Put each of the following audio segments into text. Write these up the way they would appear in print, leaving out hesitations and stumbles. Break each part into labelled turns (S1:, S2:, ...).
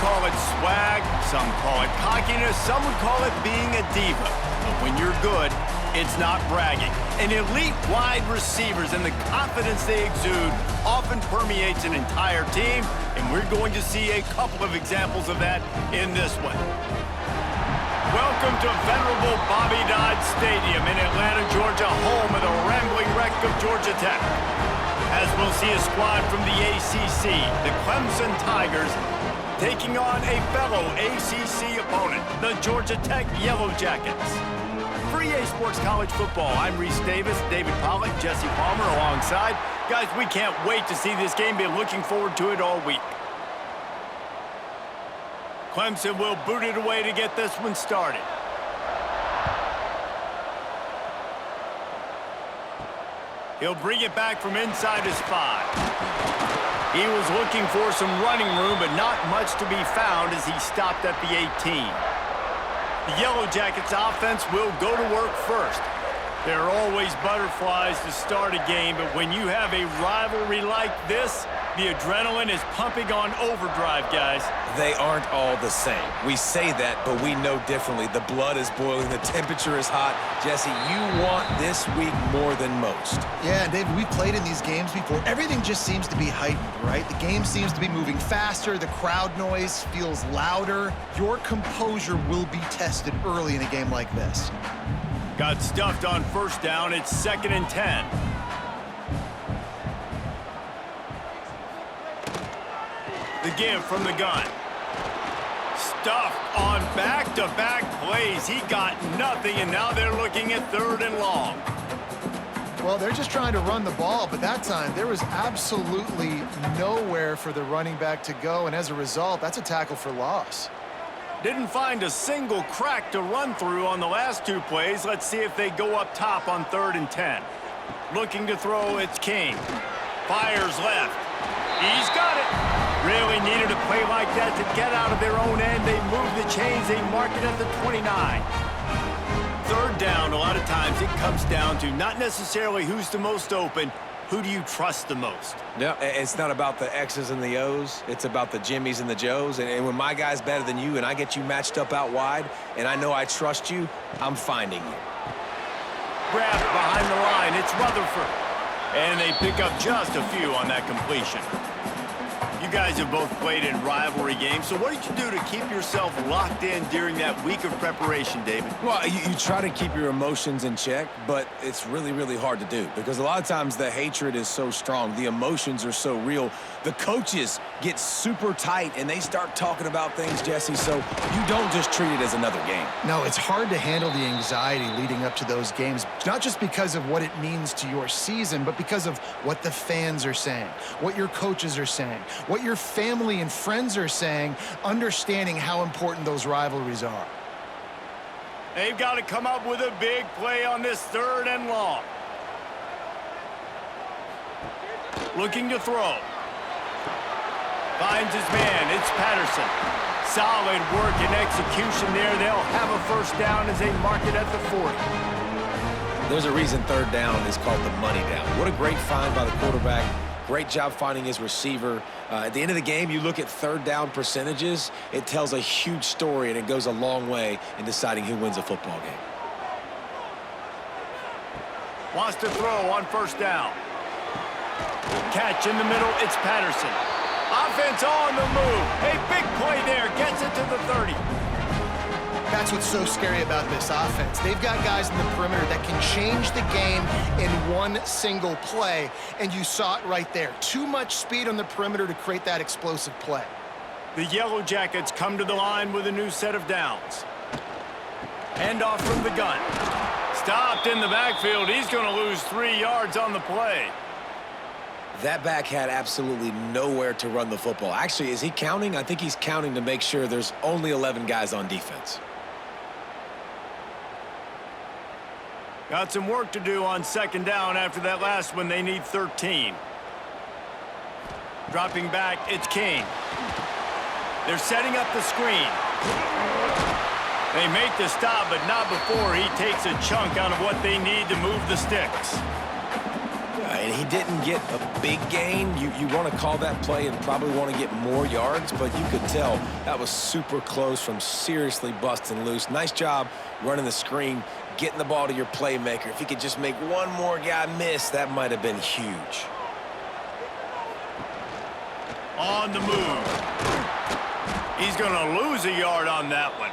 S1: call it swag, some call it cockiness, some would call it being a diva. But when you're good, it's not bragging. And elite wide receivers and the confidence they exude often permeates an entire team, and we're going to see a couple of examples of that in this one. Welcome to venerable Bobby Dodd Stadium in Atlanta, Georgia, home of the rambling wreck of Georgia Tech. As we'll see a squad from the ACC, the Clemson Tigers, taking on a fellow ACC opponent, the Georgia Tech Yellow Jackets. For EA Sports College Football, I'm Reese Davis, David Pollack, Jesse Palmer alongside. Guys, we can't wait to see this game. Been looking forward to it all week. Clemson will boot it away to get this one started. He'll bring it back from inside his 5. He was looking for some running room, but not much to be found as he stopped at the 18. The Yellow Jackets offense will go to work first. There are always butterflies to start a game, but when you have a rivalry like this, the adrenaline is pumping on overdrive, guys.
S2: They aren't all the same. We say that, but we know differently. The blood is boiling. The temperature is hot. Jesse, you want this week more than most.
S3: Yeah, David, we've played in these games before. Everything just seems to be heightened, right? The game seems to be moving faster. The crowd noise feels louder. Your composure will be tested early in a game like this.
S1: Got stuffed on first down. It's 2nd and 10. The give from the gun. Stuffed on back-to-back plays. He got nothing, and now they're looking at 3rd and long.
S3: Well, they're just trying to run the ball, but that time there was absolutely nowhere for the running back to go, and as a result, that's a tackle for loss.
S1: Didn't find a single crack to run through on the last 2 plays. Let's see if they go up top on 3rd and 10. Looking to throw, it's King. Fires left. He's got it. Really needed a play like that to get out of their own end. They move the chains. They mark it at the 29. 3rd down, a lot of times it comes down to not necessarily who's the most open, who do you trust the most?
S2: No, it's not about the X's and the O's. It's about the Jimmies and the Joes. And when my guy's better than you and I get you matched up out wide and I know I trust you, I'm finding you.
S1: Grab behind the line. It's Rutherford. And they pick up just a few on that completion. You guys have both played in rivalry games, so what did you do to keep yourself locked in during that week of preparation, David?
S2: Well, you try to keep your emotions in check, but it's really, really hard to do because a lot of times the hatred is so strong. The emotions are so real. The coaches get super tight, and they start talking about things, Jesse, so you don't just treat it as another game.
S3: No, it's hard to handle the anxiety leading up to those games, not just because of what it means to your season, but because of what the fans are saying, what your coaches are saying, what your family and friends are saying, understanding how important those rivalries are.
S1: They've got to come up with a big play on this 3rd and long. Looking to throw. Finds his man. It's Patterson. Solid work and execution there. They'll have a 1st down as they mark it at the 40.
S2: There's a reason 3rd down is called the money down. What a great find by the quarterback. Great job finding his receiver. At the end of the game, you look at 3rd down percentages. It tells a huge story, and it goes a long way in deciding who wins a football game.
S1: Wants to throw on 1st down. Catch in the middle. It's Patterson. Offense on the move. A big play there. Gets it to the 30.
S3: That's what's so scary about this offense. They've got guys in the perimeter that can change the game in one single play, and you saw it right there. Too much speed on the perimeter to create that explosive play.
S1: The Yellow Jackets come to the line with a new set of downs. Handoff from the gun. Stopped in the backfield. He's going to lose 3 yards on the play.
S2: That back had absolutely nowhere to run the football. Actually, is he counting? I think he's counting to make sure there's only 11 guys on defense.
S1: Got some work to do on 2nd down after that last one. They need 13. Dropping back, it's King. They're setting up the screen. They make the stop, but not before he takes a chunk out of what they need to move the sticks.
S2: And He didn't get a big gain. You want to call that play and probably want to get more yards, but you could tell that was super close from seriously busting loose. Nice job running the screen, getting the ball to your playmaker. If he could just make one more guy miss, that might have been huge.
S1: On the move. He's going to lose a yard on that one.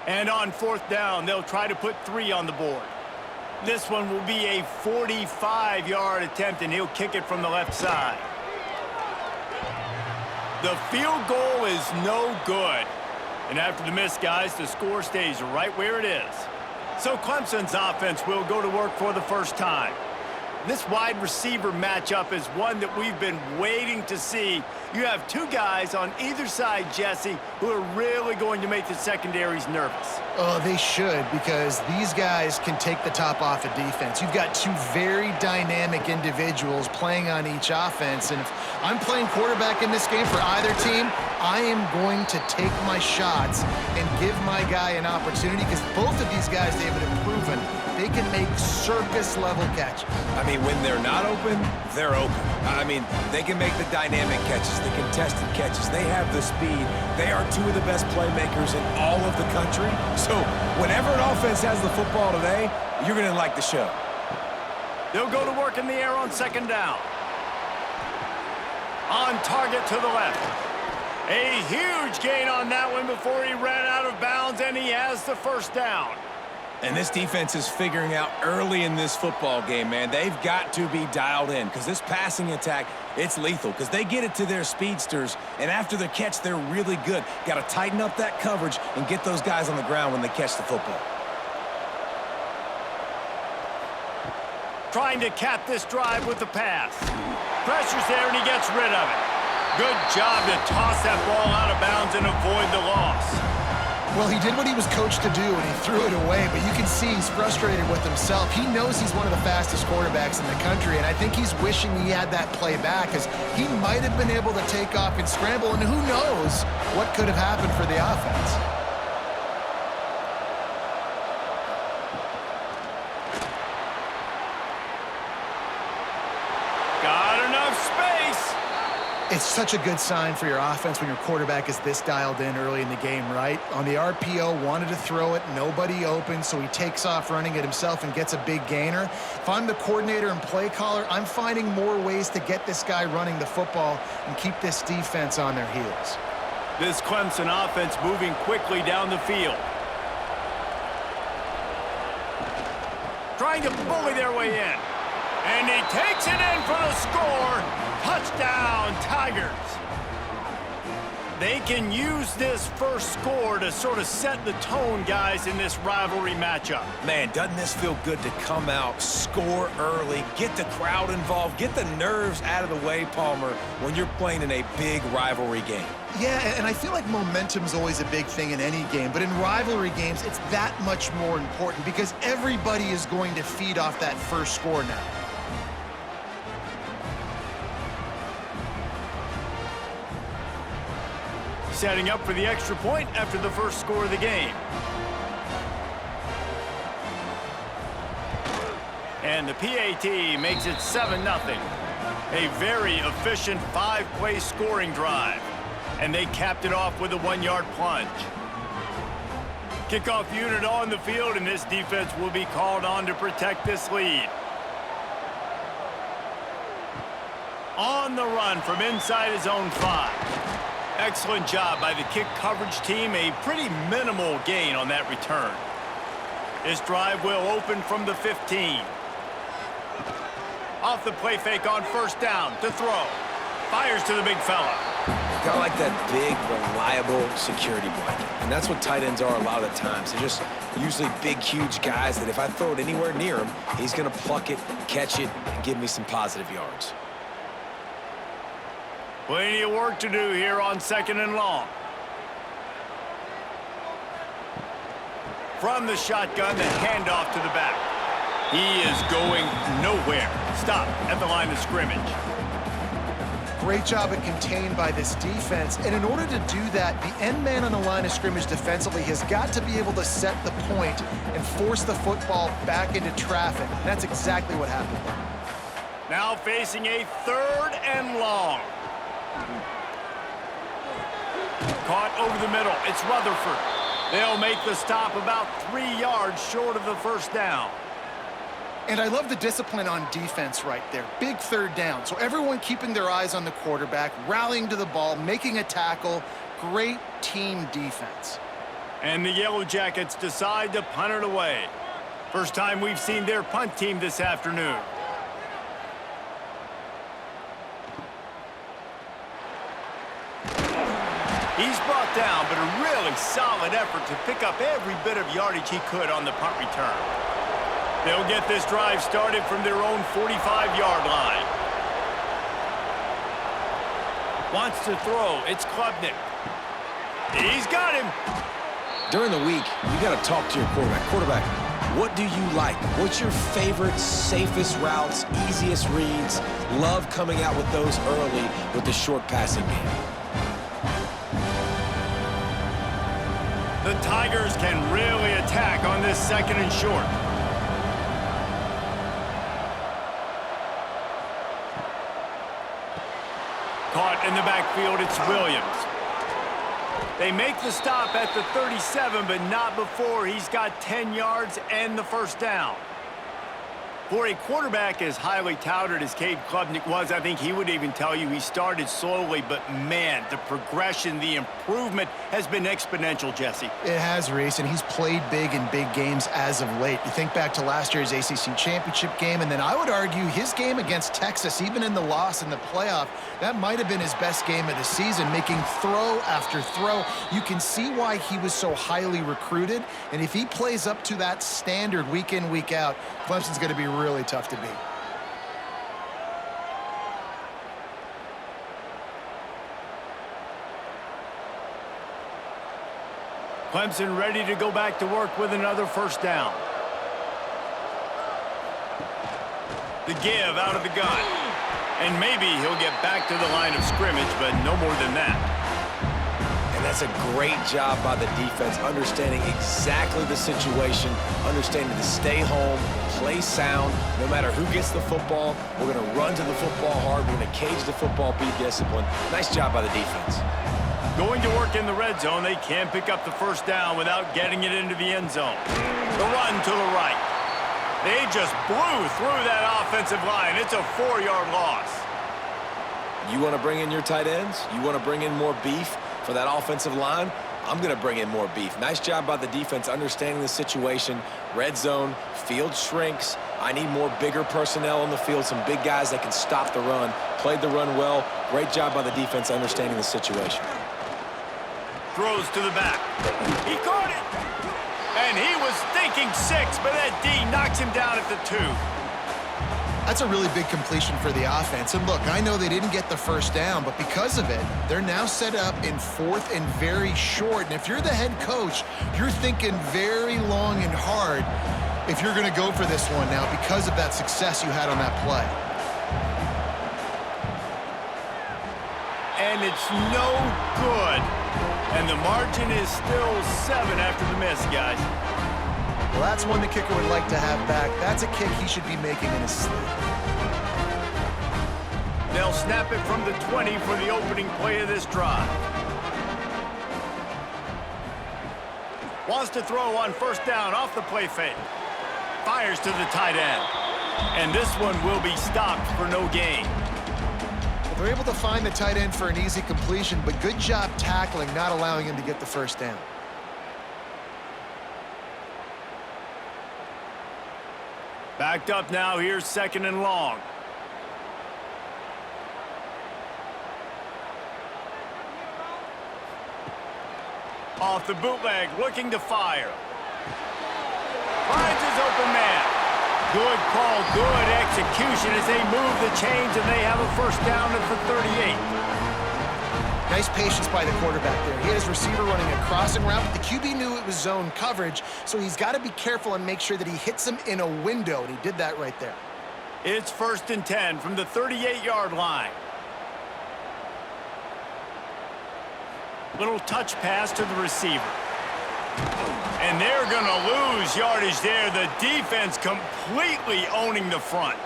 S1: And on 4th down, they'll try to put 3 on the board. This one will be a 45-yard attempt, and he'll kick it from the left side. The field goal is no good. And after the miss, guys, the score stays right where it is. So Clemson's offense will go to work for the first time. This wide receiver matchup is one that we've been waiting to see. You have 2 guys on either side, Jesse, who are really going to make the secondaries nervous.
S3: Oh, they should, because these guys can take the top off of defense. You've got 2 very dynamic individuals playing on each offense, and if I'm playing quarterback in this game for either team, I am going to take my shots and give my guy an opportunity, because both of these guys, David, have proven they can make circus-level catches.
S2: I mean, when they're not open, they're open. I mean, they can make the dynamic catches, the contested catches. They have the speed. They are 2 of the best playmakers in all of the country. So whenever an offense has the football today, you're going to like the show.
S1: They'll go to work in the air on 2nd down. On target to the left. A huge gain on that one before he ran out of bounds, and he has the 1st down.
S2: And this defense is figuring out early in this football game, man. They've got to be dialed in, because this passing attack, it's lethal, because they get it to their speedsters, and after the catch, they're really good. Got to tighten up that coverage and get those guys on the ground when they catch the football.
S1: Trying to cap this drive with the pass. Pressure's there, and he gets rid of it. Good job to toss that ball out of bounds and avoid the loss.
S3: Well, he did what he was coached to do, and he threw it away, but you can see he's frustrated with himself. He knows he's one of the fastest quarterbacks in the country, and I think he's wishing he had that play back, because he might have been able to take off and scramble, and who knows what could have happened for the offense.
S1: Got enough space.
S3: It's such a good sign for your offense when your quarterback is this dialed in early in the game, right? On the RPO, wanted to throw it, nobody open, so he takes off running it himself and gets a big gainer. If I'm the coordinator and play caller, I'm finding more ways to get this guy running the football and keep this defense on their heels.
S1: This Clemson offense moving quickly down the field. Trying to bully their way in. And he takes it in for the score. Touchdown, Tigers. They can use this first score to sort of set the tone, guys, in this rivalry matchup.
S2: Man, doesn't this feel good to come out, score early, get the crowd involved, get the nerves out of the way, Palmer, when you're playing in a big rivalry game?
S3: Yeah, and I feel like momentum's always a big thing in any game, but in rivalry games, it's that much more important because everybody is going to feed off that first score now.
S1: Setting up for the extra point after the first score of the game. And the PAT makes it 7-0. A very efficient 5-play scoring drive. And they capped it off with a 1-yard plunge. Kickoff unit on the field, and this defense will be called on to protect this lead. On the run from inside his own 5. Excellent job by the kick coverage team. A pretty minimal gain on that return. This drive will open from the 15. Off the play fake on first down to throw. Fires to the big fella.
S2: Got like that big, reliable security blanket. And that's what tight ends are a lot of the times. They're just usually big, huge guys that if I throw it anywhere near him, he's going to pluck it, catch it, and give me some positive yards.
S1: Plenty of work to do here on 2nd and long. From the shotgun, the handoff to the back. He is going nowhere. Stop at the line of scrimmage.
S3: Great job at contained by this defense. And in order to do that, the end man on the line of scrimmage defensively has got to be able to set the point and force the football back into traffic. And that's exactly what happened there.
S1: Now facing a 3rd and long. Caught over the middle. It's Rutherford. They'll make the stop about 3 yards short of the first down.
S3: And I love the discipline on defense right there. Big 3rd down. So everyone keeping their eyes on the quarterback, rallying to the ball, making a tackle. Great team defense.
S1: And the Yellow Jackets decide to punt it away. First time we've seen their punt team this afternoon. He's brought down, but a really solid effort to pick up every bit of yardage he could on the punt return. They'll get this drive started from their own 45-yard line. Wants to throw. It's Klubnik. He's got him.
S2: During the week, you got to talk to your quarterback. Quarterback, what do you like? What's your favorite, safest routes, easiest reads? Love coming out with those early with the short passing game.
S1: The Tigers can really attack on this 2nd and short. Caught in the backfield, it's Williams. They make the stop at the 37, but not before he's got 10 yards and the first down. For a quarterback as highly touted as Cade Klubnik was, I think he would even tell you he started slowly, but man, the progression, the improvement has been exponential, Jesse.
S3: It has, Reese, and he's played big in big games as of late. You think back to last year's ACC championship game, and then I would argue his game against Texas, even in the loss in the playoff, that might have been his best game of the season, making throw after throw. You can see why he was so highly recruited, and if he plays up to that standard week in, week out, Clemson's going to be really tough to beat.
S1: Clemson ready to go back to work with another first down. The give out of the gun. And maybe he'll get back to the line of scrimmage, but no more than that.
S2: And that's a great job by the defense, understanding exactly the situation, understanding to stay home, play sound. No matter who gets the football, we're going to run to the football hard. We're going to cage the football, be disciplined. Nice job by the defense.
S1: Going to work in the red zone, they can't pick up the first down without getting it into the end zone. The run to the right. They just blew through that offensive line. It's a 4-yard loss.
S2: You want to bring in your tight ends? You want to bring in more beef for that offensive line? I'm going to bring in more beef. Nice job by the defense understanding the situation. Red zone, field shrinks. I need more bigger personnel on the field, some big guys that can stop the run. Played the run well. Great job by the defense understanding the situation.
S1: Throws to the back. He caught it. And he was thinking 6, but that D knocks him down at the 2.
S3: That's a really big completion for the offense. And look, I know they didn't get the first down, but because of it, they're now set up in 4th and very short. And if you're the head coach, you're thinking very long and hard if you're going to go for this one now because of that success you had on that play.
S1: And it's no good. And the margin is still 7 after the miss, guys.
S3: Well, that's one the kicker would like to have back. That's a kick he should be making in his sleep.
S1: They'll snap it from the 20 for the opening play of this drive. Wants to throw on first down off the play fake. Fires to the tight end. And this one will be stopped for no gain.
S3: Well, they're able to find the tight end for an easy completion, but good job tackling, not allowing him to get the first down.
S1: Backed up now, here's 2nd and long. Off the bootleg, looking to fire. Finds his open man. Good call, good execution as they move the chains and they have a first down at the 38.
S3: Nice patience by the quarterback there. He had his receiver running a crossing route, but the QB knew it was zone coverage, so he's got to be careful and make sure that he hits him in a window, and he did that right there.
S1: It's 1st and 10 from the 38-yard line. Little touch pass to the receiver. And they're going to lose yardage there. The defense completely owning the front.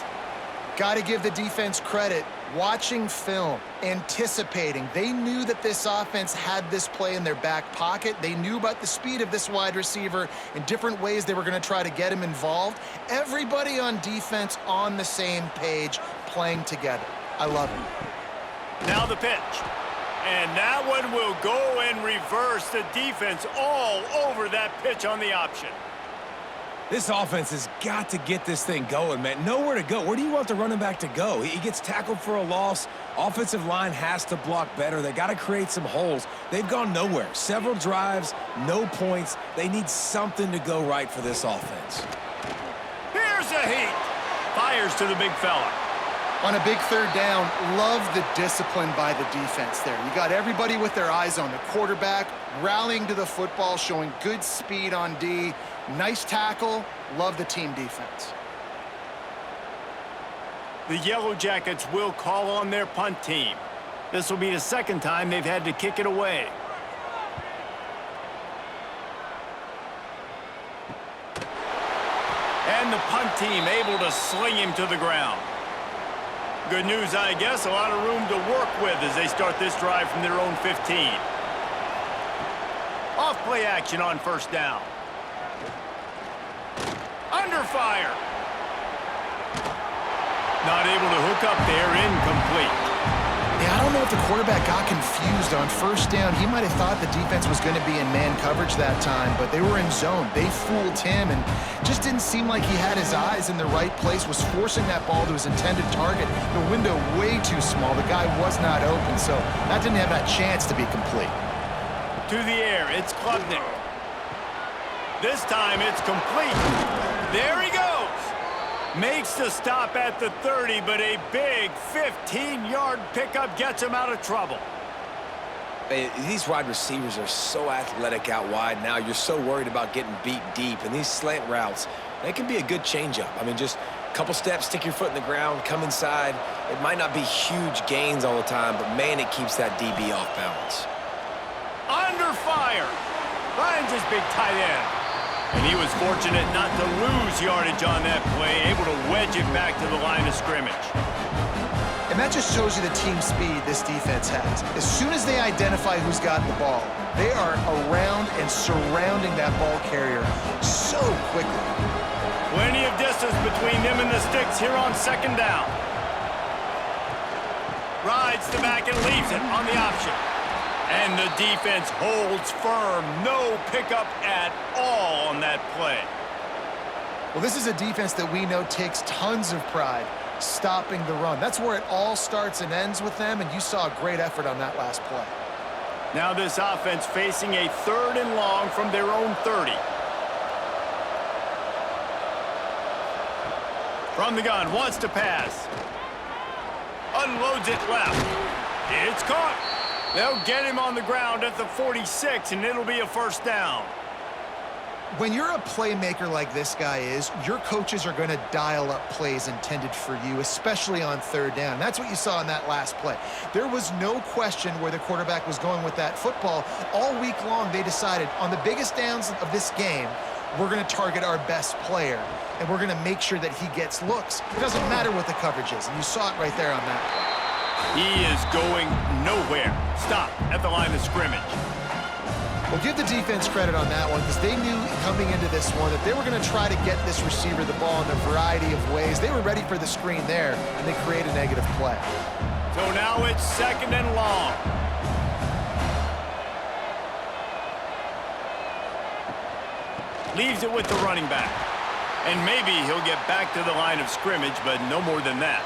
S3: Got to give the defense credit. Watching film, anticipating. They knew that this offense had this play in their back pocket. They knew about the speed of this wide receiver in different ways they were going to try to get him involved. Everybody on defense on the same page, playing together. I love it.
S1: Now the pitch. And that one will go and reverse. The defense all over that pitch on the option.
S2: This offense has got to get this thing going, man. Nowhere to go. Where do you want the running back to go? He gets tackled for a loss. Offensive line has to block better. They got to create some holes. They've gone nowhere. Several drives, no points. They need something to go right for this offense.
S1: Here's a heat. Fires to the big fella.
S3: On a big third down, love the discipline by the defense there. You got everybody with their eyes on the quarterback, rallying to the football, showing good speed on D. Nice tackle. Love the team defense.
S1: The Yellow Jackets will call on their punt team. This will be the second time they've had to kick it away. And the punt team able to sling him to the ground. Good news, I guess, a lot of room to work with as they start this drive from their own 15. Off play action on first down. Under fire. Not able to hook up there, incomplete.
S3: Yeah, I don't know if the quarterback got confused on first down. He might have thought the defense was going to be in man coverage that time, but they were in zone. They fooled him and just didn't seem like he had his eyes in the right place, was forcing that ball to his intended target. The window way too small. The guy was not open, so that didn't have that chance to be complete.
S1: To the air, it's Klubnik. This time it's complete. There he goes. Makes the stop at the 30, but a big 15-yard pickup gets him out of trouble.
S2: These wide receivers are so athletic out wide now. You're so worried about getting beat deep. And these slant routes, they can be a good changeup. I mean, just a couple steps, stick your foot in the ground, come inside. It might not be huge gains all the time, but, man, it keeps that DB off balance.
S1: Under fire. Finds his big tight end. And he was fortunate not to lose yardage on that play, able to wedge it back to the line of scrimmage.
S3: And that just shows you the team speed this defense has. As soon as they identify who's got the ball, they are around and surrounding that ball carrier so quickly.
S1: Plenty of distance between them and the sticks here on second down. Rides the back and leaves it on the option. And the defense holds firm. No pickup at all on that play.
S3: Well, this is a defense that we know takes tons of pride stopping the run. That's where it all starts and ends with them, and you saw a great effort on that last play.
S1: Now this offense facing a 3rd and long from their own 30. From the gun, wants to pass. Unloads it left. It's caught. They'll get him on the ground at the 46, and it'll be a first down.
S3: When you're a playmaker like this guy is, your coaches are going to dial up plays intended for you, especially on 3rd down. That's what you saw in that last play. There was no question where the quarterback was going with that football. All week long, they decided on the biggest downs of this game, we're going to target our best player, and we're going to make sure that he gets looks. It doesn't matter what the coverage is, and you saw it right there on that play.
S1: He is going nowhere. Stop at the line of scrimmage.
S3: Well, give the defense credit on that one because they knew coming into this one that they were going to try to get this receiver the ball in a variety of ways. They were ready for the screen there, and they create a negative play.
S1: So now it's 2nd and long. Leaves it with the running back. And maybe he'll get back to the line of scrimmage, but no more than that.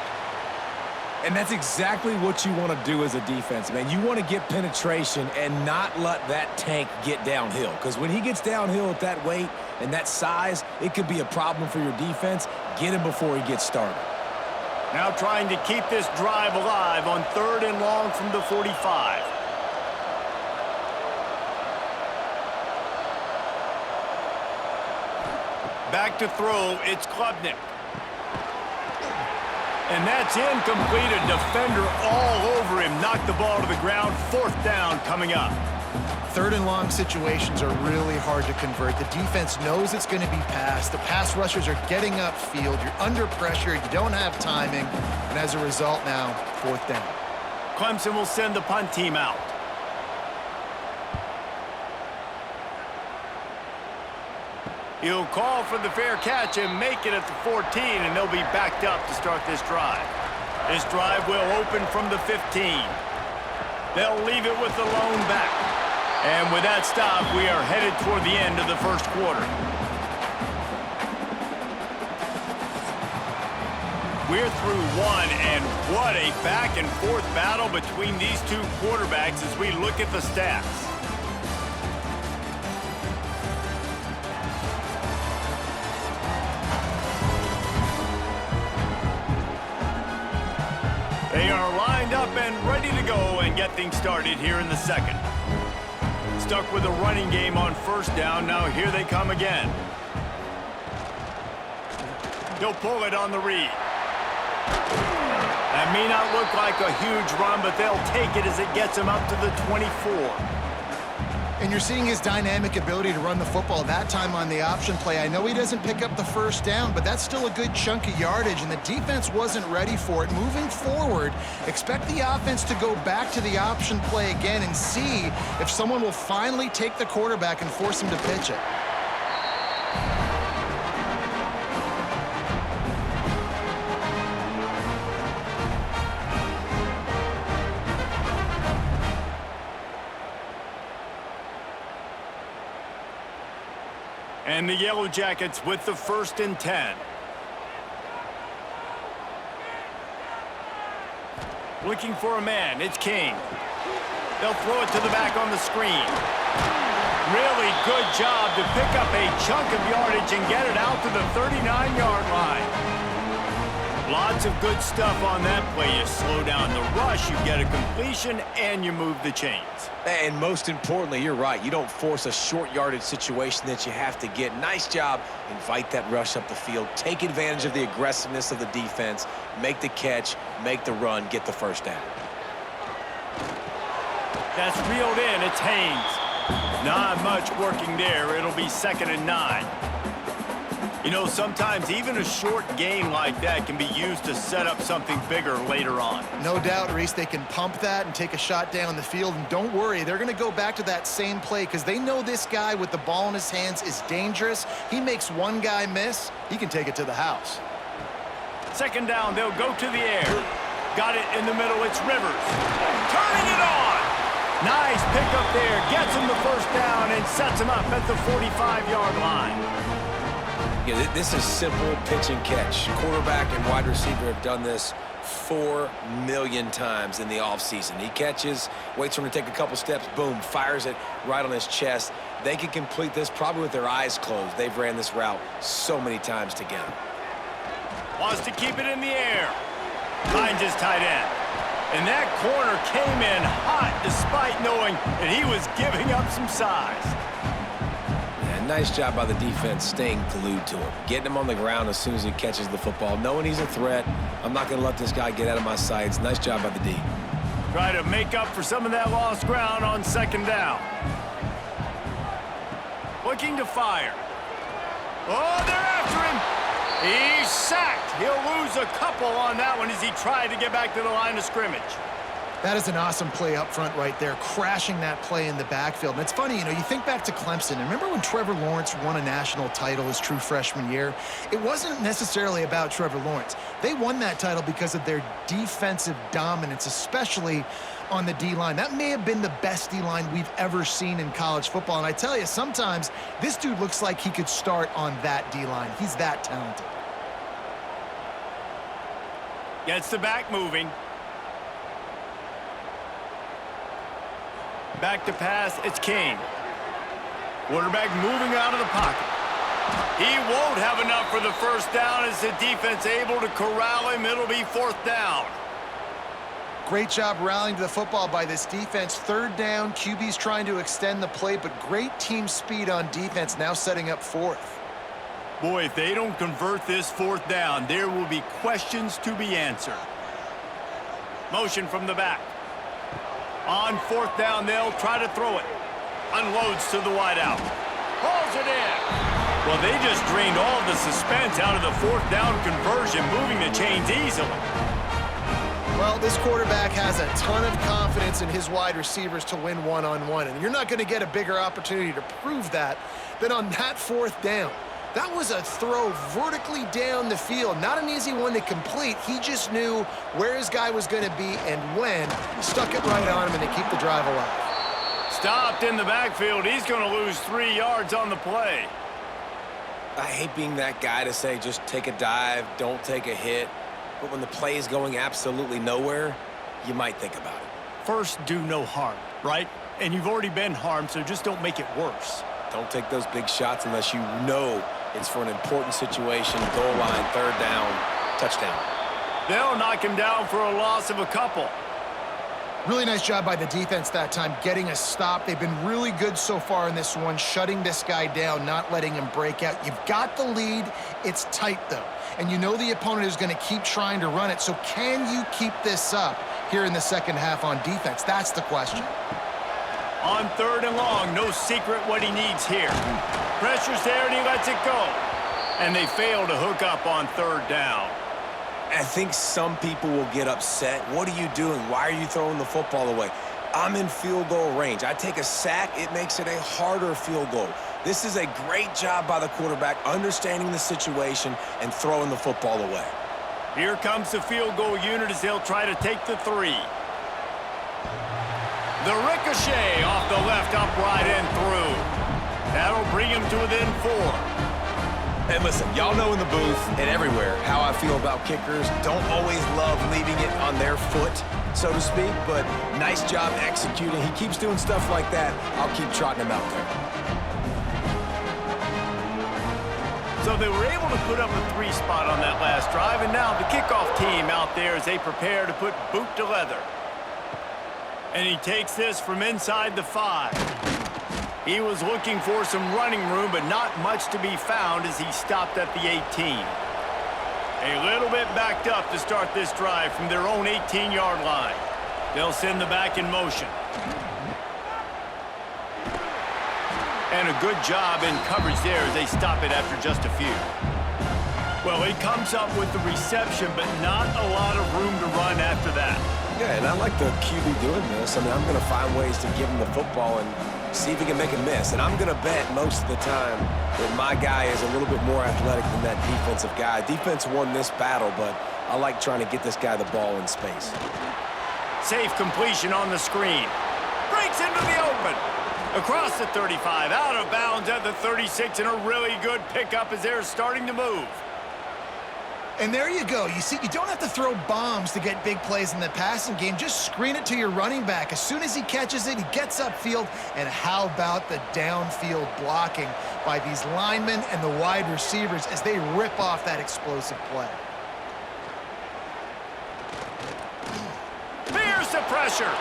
S2: And that's exactly what you want to do as a defense, man. You want to get penetration and not let that tank get downhill. Because when he gets downhill at that weight and that size, it could be a problem for your defense. Get him before he gets started.
S1: Now trying to keep this drive alive on 3rd and long from the 45. Back to throw, it's Klubnik. And that's incomplete. A defender all over him. Knocked the ball to the ground. 4th down coming up.
S3: Third and long situations are really hard to convert. The defense knows it's going to be passed. The pass rushers are getting upfield. You're under pressure. You don't have timing. And as a result now, fourth down.
S1: Clemson will send the punt team out. He'll call for the fair catch and make it at the 14, and they'll be backed up to start this drive. This drive will open from the 15. They'll leave it with the lone back. And with that stop, we are headed toward the end of the first quarter. We're through one, and what a back-and-forth battle between these two quarterbacks as we look at the stats. They are lined up and ready to go and get things started here in the second. Stuck with a running game on first down. Now here they come again. He'll pull it on the read. That may not look like a huge run, but they'll take it as it gets him up to the 24.
S3: And you're seeing his dynamic ability to run the football that time on the option play. I know he doesn't pick up the first down, but that's still a good chunk of yardage, and the defense wasn't ready for it. Moving forward, expect the offense to go back to the option play again and see if someone will finally take the quarterback and force him to pitch it.
S1: And the Yellow Jackets with the 1st and 10. Looking for a man, it's King. They'll throw it to the back on the screen. Really good job to pick up a chunk of yardage and get it out to the 39-yard line. Lots of good stuff on that play. You slow down the rush, you get a completion, and you move the chains.
S2: And most importantly, you're right. You don't force a short yardage situation that you have to get. Nice job. Invite that rush up the field. Take advantage of the aggressiveness of the defense. Make the catch, make the run, get the first down.
S1: That's reeled in. It's Haynes. Not much working there. It'll be 2nd and 9. You know, sometimes even a short gain like that can be used to set up something bigger later on.
S3: No doubt, Reese, they can pump that and take a shot down the field. And don't worry, they're going to go back to that same play because they know this guy with the ball in his hands is dangerous. He makes one guy miss, he can take it to the house.
S1: 2nd down, they'll go to the air. Got it in the middle, it's Rivers. Turning it on! Nice pickup there, gets him the first down and sets him up at the 45-yard line.
S2: Yeah, this is simple pitch and catch. Quarterback and wide receiver have done this 4 million times in the offseason. He catches, waits for him to take a couple steps, boom, fires it right on his chest. They can complete this probably with their eyes closed. They've ran this route so many times together.
S1: Wants to keep it in the air. Finds his tight end. And that corner came in hot despite knowing that he was giving up some size.
S2: Nice job by the defense staying glued to him, getting him on the ground as soon as he catches the football, knowing he's a threat. I'm not going to let this guy get out of my sights. Nice job by the D.
S1: Try to make up for some of that lost ground on 2nd down. Looking to fire. Oh, they're after him. He's sacked. He'll lose a couple on that one as he tried to get back to the line of scrimmage.
S3: That is an awesome play up front right there, crashing that play in the backfield. And it's funny, you know, you think back to Clemson. Remember when Trevor Lawrence won a national title his true freshman year? It wasn't necessarily about Trevor Lawrence. They won that title because of their defensive dominance, especially on the D-line. That may have been the best D-line we've ever seen in college football. And I tell you, sometimes this dude looks like he could start on that D-line. He's that talented.
S1: Gets the back moving. Back to pass, it's King. Quarterback moving out of the pocket. He won't have enough for the first down as the defense able to corral him. It'll be 4th down.
S3: Great job rallying to the football by this defense. 3rd down, QB's trying to extend the play, but great team speed on defense, now setting up 4th.
S1: Boy, if they don't convert this 4th down, there will be questions to be answered. Motion from the back. On On fourth down, they'll try to throw it. Unloads to the wideout. Hauls it in. Well, they just drained all of the suspense out of the fourth down conversion, moving the chains easily.
S3: Well, this quarterback has a ton of confidence in his wide receivers to win one-on-one, and you're not going to get a bigger opportunity to prove that than on that fourth down. That was a throw vertically down the field. Not an easy one to complete. He just knew where his guy was going to be and when. Stuck it right on him, and they keep the drive alive.
S1: Stopped in the backfield. He's going to lose 3 yards on the play.
S2: I hate being that guy to say just take a dive, don't take a hit. But when the play is going absolutely nowhere, you might think about it.
S1: First, do no harm, right? And you've already been harmed, so just don't make it worse.
S2: Don't take those big shots unless you know it's for an important situation, goal line, third down, touchdown.
S1: They'll knock him down for a loss of a couple.
S3: Really nice job by the defense that time, getting a stop. They've been really good so far in this one, shutting this guy down, not letting him break out. You've got the lead. It's tight, though. And you know the opponent is going to keep trying to run it. So can you keep this up here in the second half on defense? That's the question.
S1: On third and long, no secret what he needs here. Pressure's there, and he lets it go. And they fail to hook up on third down.
S2: I think some people will get upset. What are you doing? Why are you throwing the football away? I'm in field goal range. I take a sack, it makes it a harder field goal. This is a great job by the quarterback, understanding the situation and throwing the football away.
S1: Here comes the field goal unit as they'll try to take the 3. The ricochet off the left upright and through. That'll bring him to within 4.
S2: And listen, y'all know in the booth and everywhere how I feel about kickers. Don't always love leaving it on their foot, so to speak, but nice job executing. He keeps doing stuff like that. I'll keep trotting him out there.
S1: So they were able to put up a 3 spot on that last drive, and now the kickoff team out there as they prepare to put boot to leather. And he takes this from inside the 5. He was looking for some running room, but not much to be found as he stopped at the 18. A little bit backed up to start this drive from their own 18-yard line. They'll send the back in motion. And a good job in coverage there as they stop it after just a few. Well, he comes up with the reception, but not a lot of room to run after that.
S2: Yeah, and I like the QB doing this. I mean, I'm going to find ways to give him the football and see if he can make a miss. And I'm going to bet most of the time that my guy is a little bit more athletic than that defensive guy. Defense won this battle, but I like trying to get this guy the ball in space.
S1: Safe completion on the screen. Breaks into the open. Across the 35, out of bounds at the 36, and a really good pickup as they're starting to move.
S3: And there you go. You see, you don't have to throw bombs to get big plays in the passing game. Just screen it to your running back. As soon as he catches it, he gets upfield. And how about the downfield blocking by these linemen and the wide receivers as they rip off that explosive play?
S1: Here's the pressure.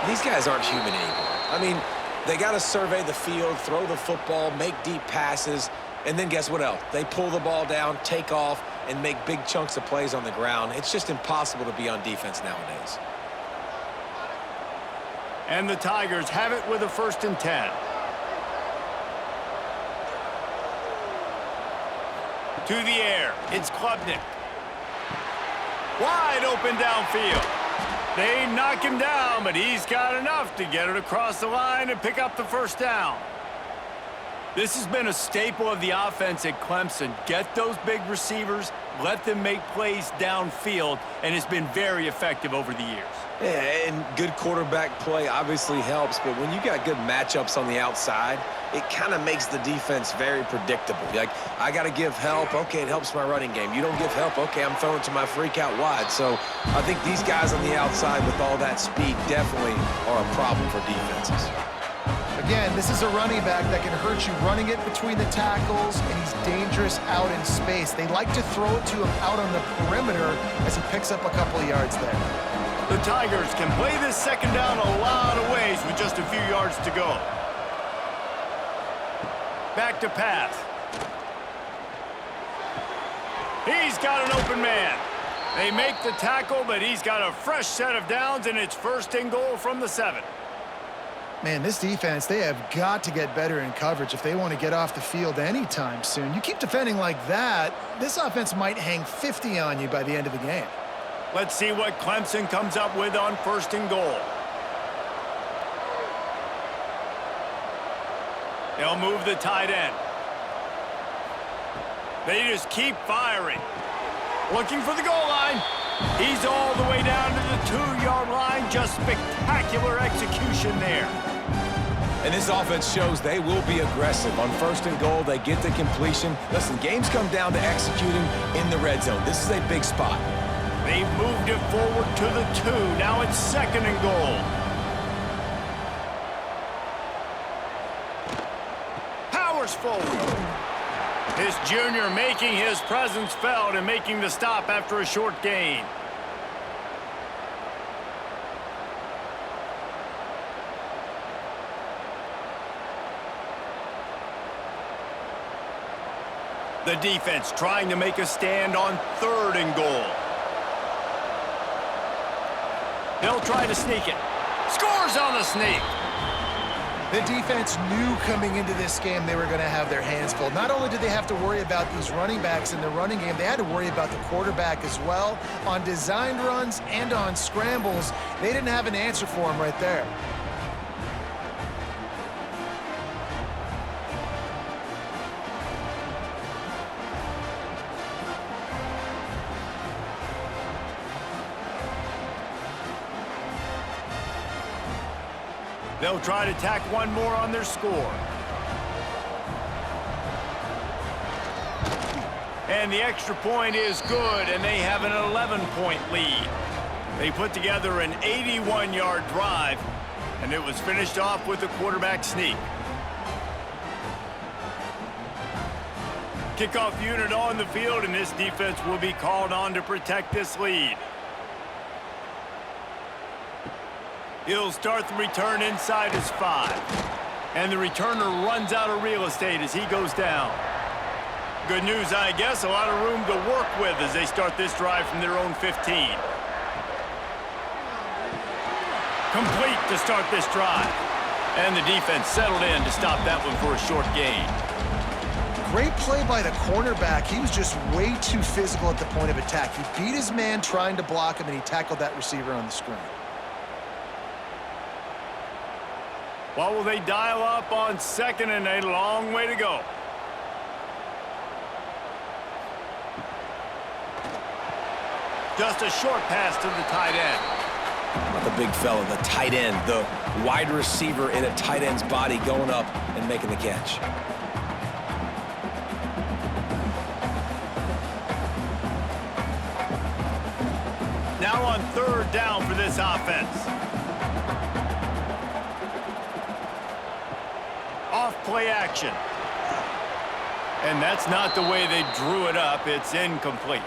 S2: These guys aren't human anymore. I mean, they got to survey the field, throw the football, make deep passes. And then guess what else? They pull the ball down, take off, and make big chunks of plays on the ground. It's just impossible to be on defense nowadays.
S1: And the Tigers have it with a 1st and 10. To the air, it's Klubnik. Wide open downfield. They knock him down, but he's got enough to get it across the line and pick up the 1st down. This has been a staple of the offense at Clemson. Get those big receivers, let them make plays downfield, and it's been very effective over the years.
S2: Yeah, and good quarterback play obviously helps, but when you got good matchups on the outside, it kind of makes the defense very predictable. Like, I got to give help. Okay, it helps my running game. You don't give help. Okay, I'm throwing to my freak out wide. So I think these guys on the outside with all that speed definitely are a problem for defenses.
S3: Again, this is a running back that can hurt you running it between the tackles, and he's dangerous out in space. They like to throw it to him out on the perimeter as he picks up a couple of yards there.
S1: The Tigers can play this 2nd down a lot of ways with just a few yards to go. Back to pass. He's got an open man. They make the tackle, but he's got a fresh set of downs, and it's 1st and goal from the 7.
S3: Man, this defense, they have got to get better in coverage if they want to get off the field anytime soon. You keep defending like that, this offense might hang 50 on you by the end of the game.
S1: Let's see what Clemson comes up with on 1st and goal. They'll move the tight end. They just keep firing. Looking for the goal line. He's all the way down to the 2-yard line. Just spectacular execution there.
S2: And this offense shows they will be aggressive. On 1st and goal, they get the completion. Listen, games come down to executing in the red zone. This is a big spot.
S1: They've moved it forward to the 2. Now it's 2nd and goal. Powers forward. This junior making his presence felt and making the stop after a short gain. The defense trying to make a stand on 3rd and goal. They'll try to sneak it. Scores on the sneak.
S3: The defense knew coming into this game they were going to have their hands full. Not only did they have to worry about these running backs in the running game, they had to worry about the quarterback as well. On designed runs and on scrambles, they didn't have an answer for him right there.
S1: They'll try to tack one more on their score. And the extra point is good, and they have an 11-point lead. They put together an 81-yard drive, and it was finished off with a quarterback sneak. Kickoff unit on the field, and this defense will be called on to protect this lead. He'll start the return inside his 5. And the returner runs out of real estate as he goes down. Good news, I guess, a lot of room to work with as they start this drive from their own 15. Complete to start this drive. And the defense settled in to stop that one for a short gain.
S3: Great play by the cornerback. He was just way too physical at the point of attack. He beat his man trying to block him, and he tackled that receiver on the screen.
S1: What will they dial up on 2nd and a long way to go? Just a short pass to the tight end.
S2: Not the big fella, the tight end, the wide receiver in a tight end's body going up and making the catch.
S1: Now on 3rd down for this offense. Off-play action. And that's not the way they drew it up. It's incomplete.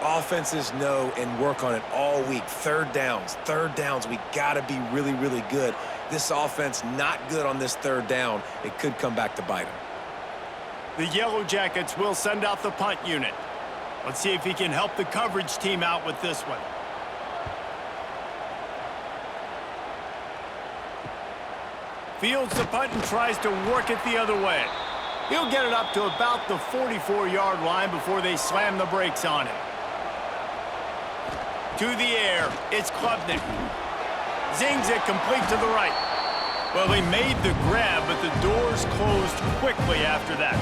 S2: Offenses know and work on it all week. 3rd downs. We got to be really, really good. This offense not good on this 3rd down. It could come back to bite them.
S1: The Yellow Jackets will send out the punt unit. Let's see if he can help the coverage team out with this one. Fields the punt and tries to work it the other way. He'll get it up to about the 44-yard line before they slam the brakes on him. To the air, it's Klubnik. Zings it complete to the right. Well, they made the grab, but the doors closed quickly after that.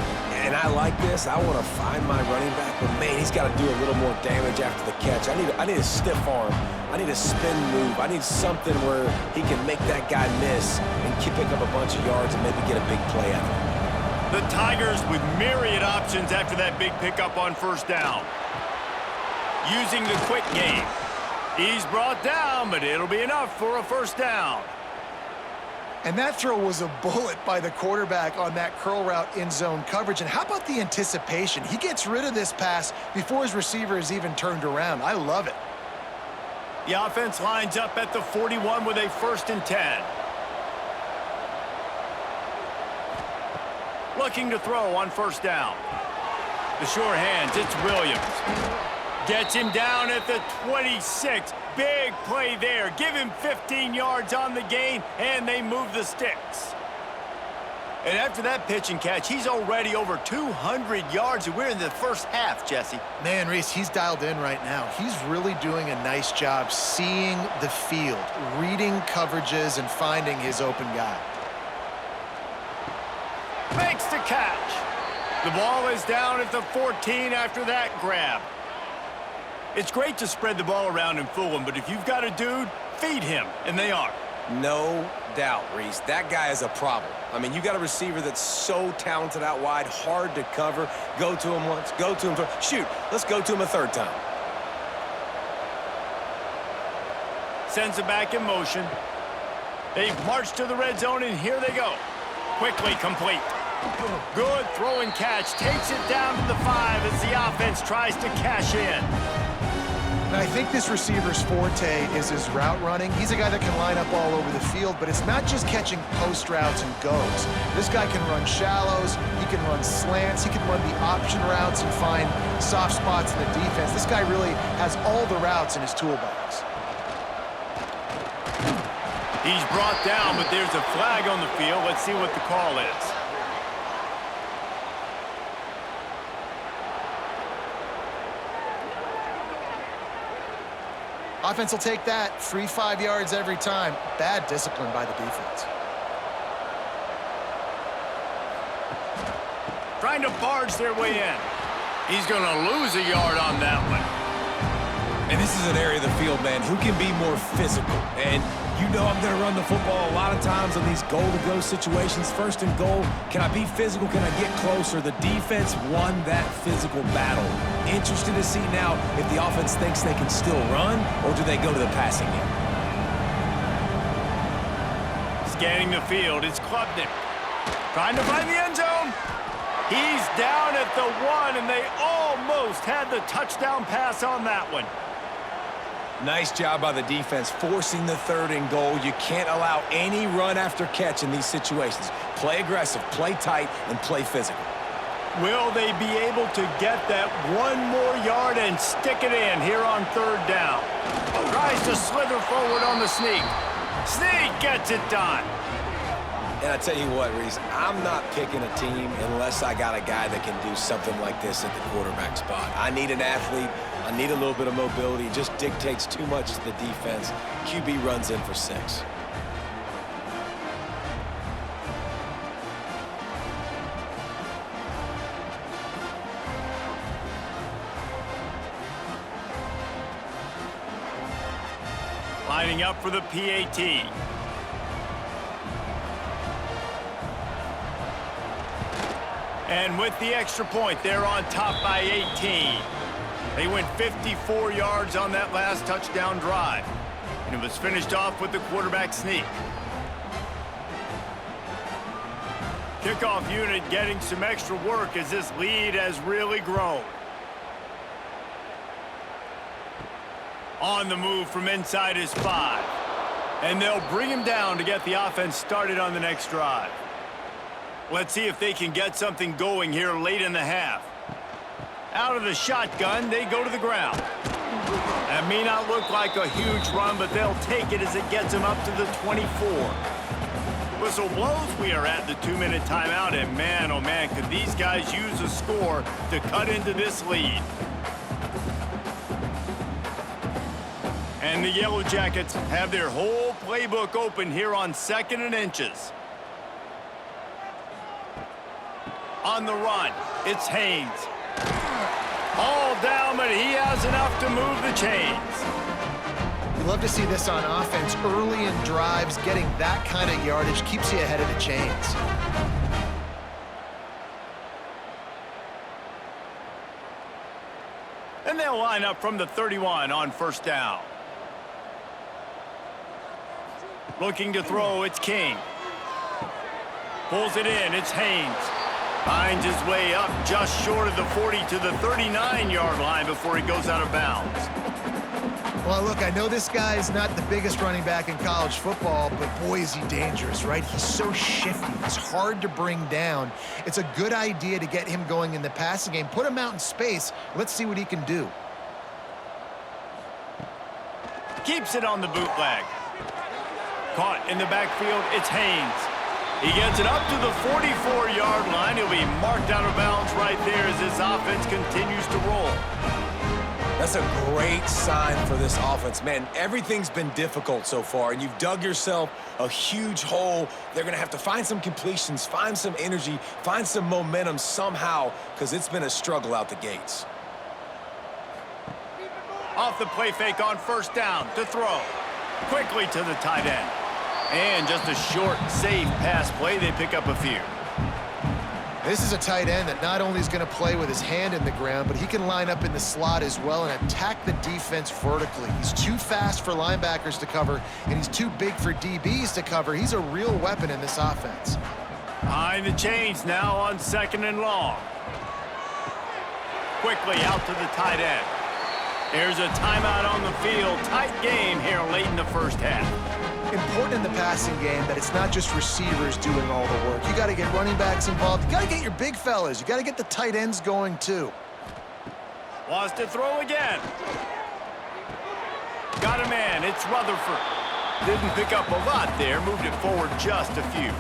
S2: And I like this. I want to find my running back, but man, he's got to do a little more damage after the catch. I need a stiff arm. I need a spin move. I need something where he can make that guy miss and pick up a bunch of yards and maybe get a big play out of it.
S1: The Tigers with myriad options after that big pickup on 1st down. Using the quick game. He's brought down, but it'll be enough for a 1st down.
S3: And that throw was a bullet by the quarterback on that curl route in zone coverage. And how about the anticipation? He gets rid of this pass before his receiver is even turned around. I love it.
S1: The offense lines up at the 41 with a 1st and 10. Looking to throw on 1st down. The sure hands, it's Williams. Gets him down at the 26. Big play there. Give him 15 yards on the gain, and they move the sticks. And after that pitch and catch, he's already over 200 yards, and we're in the first half, Jesse.
S3: Man, Reese, he's dialed in right now. He's really doing a nice job seeing the field, reading coverages, and finding his open guy.
S1: Makes the catch. The ball is down at the 14 after that grab. It's great to spread the ball around and fool him, but if you've got a dude, feed him, and they are.
S2: No doubt, Reese. That guy is a problem. I mean, you got a receiver that's so talented out wide, hard to cover. Go to him once, go to him twice. Shoot, let's go to him a third time.
S1: Sends it back in motion. They've marched to the red zone, and here they go. Quickly complete. Good throw and catch. Takes it down to the 5 as the offense tries to cash in.
S3: And I think this receiver's forte is his route running. He's a guy that can line up all over the field, but it's not just catching post routes and goes. This guy can run shallows, he can run slants, he can run the option routes and find soft spots in the defense. This guy really has all the routes in his toolbox.
S1: He's brought down, but there's a flag on the field. Let's see what the call is.
S3: Offense will take that. Free 5 yards every time. Bad discipline by the defense.
S1: Trying to barge their way in. He's going to lose a yard on that one.
S2: And this is an area of the field, man, who can be more physical. And you know I'm going to run the football a lot of times on these goal-to-go situations. First and goal, can I be physical? Can I get closer? The defense won that physical battle. Interested to see now if the offense thinks they can still run, or do they go to the passing game?
S1: Scanning the field, it's Klubnik. Trying to find the end zone. He's down at the 1, and they almost had the touchdown pass on that one.
S2: Nice job by the defense forcing the third and goal. You can't allow any run after catch in these situations. Play aggressive, play tight, and play physical.
S1: Will they be able to get that 1 more yard and stick it in here on third down? Tries to slither forward on the sneak. Sneak gets it done.
S2: And I tell you what, Reese, I'm not picking a team unless I got a guy that can do something like this at the quarterback spot. I need an athlete. I need a little bit of mobility. It just dictates too much to the defense. QB runs in for 6.
S1: Lining up for the PAT. And with the extra point, they're on top by 18. They went 54 yards on that last touchdown drive. And it was finished off with the quarterback sneak. Kickoff unit getting some extra work as this lead has really grown. On the move from inside his 5. And they'll bring him down to get the offense started on the next drive. Let's see if they can get something going here late in the half. Out of the shotgun, they go to the ground. That may not look like a huge run, but they'll take it as it gets them up to the 24. Whistle blows, we are at the 2-minute timeout, and man, oh man, could these guys use a score to cut into this lead. And the Yellow Jackets have their whole playbook open here on 2nd and inches. On the run, it's Haynes. All down, but he has enough to move the chains.
S3: You love to see this on offense. Early in drives, getting that kind of yardage keeps you ahead of the chains.
S1: And they'll line up from the 31 on first down. Looking to throw, it's King. Pulls it in, it's Haynes. Finds his way up just short of the 40 to the 39-yard line before he goes out of bounds.
S3: Well, look, I know this guy's not the biggest running back in college football, but boy, is he dangerous, right? He's so shifty. He's hard to bring down. It's a good idea to get him going in the passing game. Put him out in space. Let's see what he can do.
S1: Keeps it on the bootleg. Caught in the backfield, it's Haynes. He gets it up to the 44-yard line. He'll be marked out of bounds right there as this offense continues to roll.
S2: That's a great sign for this offense. Man, everything's been difficult so far, and you've dug yourself a huge hole. They're going to have to find some completions, find some energy, find some momentum somehow, because it's been a struggle out the gates.
S1: Off the play fake on first down to throw. Quickly to the tight end. And just a short, safe pass play. They pick up a few.
S3: This is a tight end that not only is going to play with his hand in the ground, but he can line up in the slot as well and attack the defense vertically. He's too fast for linebackers to cover, and he's too big for DBs to cover. He's a real weapon in this offense.
S1: Behind the chains now on 2nd and long. Quickly out to the tight end. There's a timeout on the field. Tight game here late in the first half.
S3: Important in the passing game that it's not just receivers doing all the work. You got to get running backs involved. You got to get your big fellas. You got to get the tight ends going too.
S1: Wants to throw again. Got a man. It's Rutherford. Didn't pick up a lot there. Moved it forward just a few.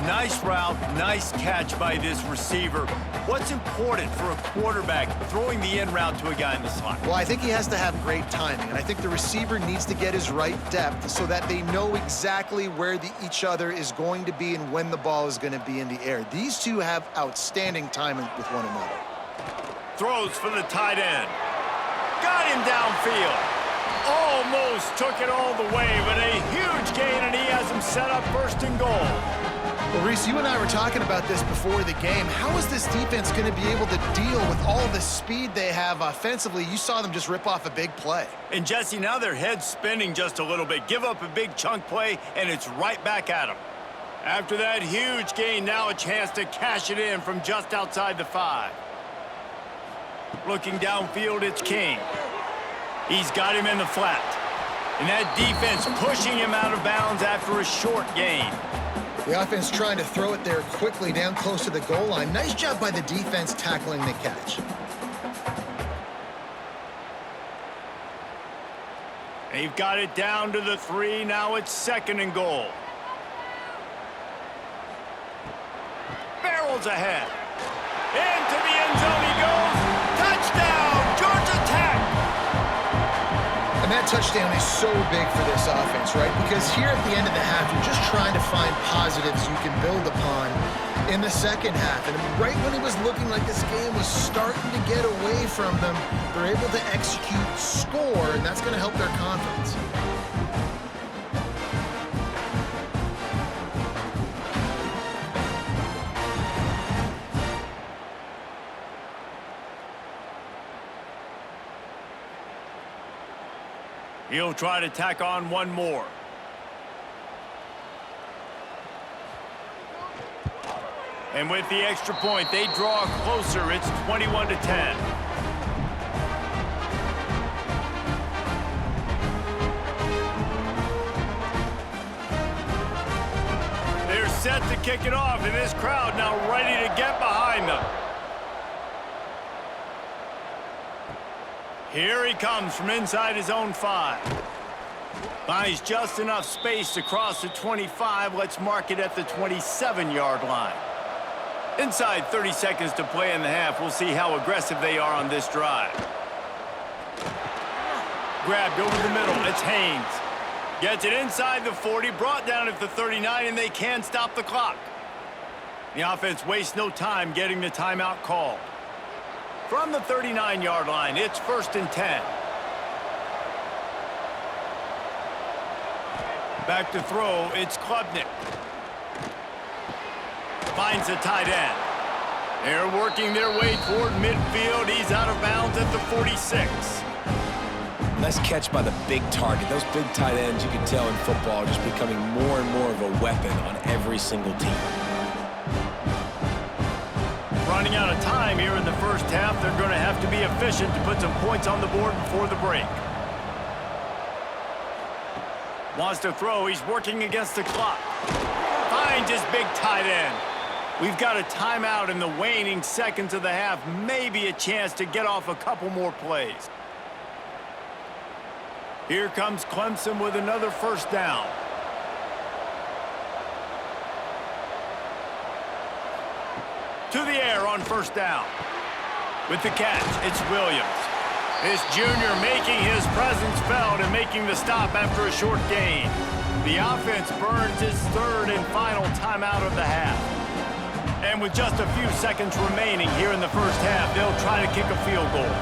S1: Nice route, nice catch by this receiver. What's important for a quarterback throwing the in route to a guy in the slot?
S3: Well, I think he has to have great timing, and I think the receiver needs to get his right depth so that they know exactly where each other is going to be and when the ball is going to be in the air. These two have outstanding timing with one another.
S1: Throws for the tight end. Got him downfield. Almost took it all the way, but a huge gain, and he has him set up 1st and goal.
S3: Well, Reese, you and I were talking about this before the game. How is this defense going to be able to deal with all the speed they have offensively? You saw them just rip off a big play.
S1: And, Jesse, now their head's spinning just a little bit. Give up a big chunk play, and it's right back at them. After that huge gain, now a chance to cash it in from just outside the 5. Looking downfield, it's King. He's got him in the flat. And that defense pushing him out of bounds after a short gain.
S3: The offense trying to throw it there quickly down close to the goal line. Nice job by the defense tackling the catch.
S1: They've got it down to the 3. Now it's 2nd and goal. Barrels ahead. Into the end zone he goes. Touchdown, Georgia Tech.
S3: And that touchdown is so big for this offense, right? Because here at the end of the half, you're just trying to find positives you can build upon in the second half. And right when it was looking like this game was starting to get away from them, they're able to execute, score, and that's going to help their confidence.
S1: He'll try to tack on one more. And with the extra point, they draw closer. It's 21-10. They're set to kick it off, and this crowd now ready to get behind them. Here he comes from inside his own 5. Finds just enough space to cross the 25. Let's mark it at the 27-yard line. Inside 30 seconds to play in the half. We'll see how aggressive they are on this drive. Grabbed over the middle. It's Haynes. Gets it inside the 40. Brought down at the 39, and they can stop the clock. The offense wastes no time getting the timeout called. From the 39-yard line, it's 1st and 10. Back to throw, it's Klubnik. Finds the tight end. They're working their way toward midfield. He's out of bounds at the 46.
S2: Nice catch by the big target. Those big tight ends, you can tell in football, are just becoming more and more of a weapon on every single team.
S1: Running out of time here in the first half. They're going to have to be efficient to put some points on the board before the break. Wants to throw. He's working against the clock. Finds his big tight end. We've got a timeout in the waning seconds of the half. Maybe a chance to get off a couple more plays. Here comes Clemson with another first down. To the air on first down. With the catch, it's Williams. This junior making his presence felt and making the stop after a short gain. The offense burns its third and final timeout of the half. And with just a few seconds remaining here in the first half, they'll try to kick a field goal.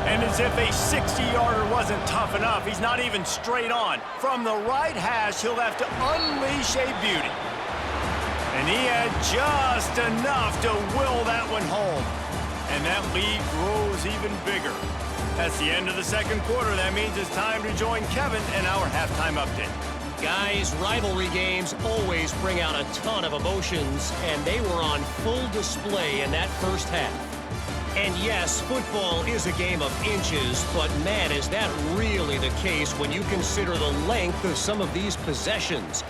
S1: And as if a 60-yarder wasn't tough enough, he's not even straight on. From the right hash, he'll have to unleash a beauty. And he had just enough to will that one home. And that lead grows even bigger. That's the end of the second quarter. That means it's time to join Kevin in our halftime update.
S4: Guys, rivalry games always bring out a ton of emotions, and they were on full display in that first half. And yes, football is a game of inches, but man, is that really the case when you consider the length of some of these possessions.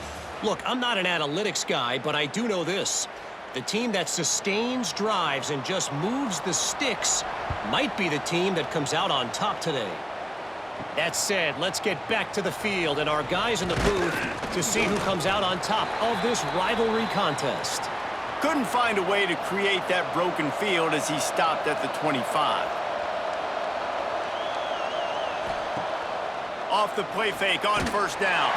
S4: Look, I'm not an analytics guy, but I do know this. The team that sustains drives and just moves the sticks might be the team that comes out on top today. That said, let's get back to the field and our guys in the booth to see who comes out on top of this rivalry contest.
S1: Couldn't find a way to create that broken field as he stopped at the 25. Off the play fake on first down.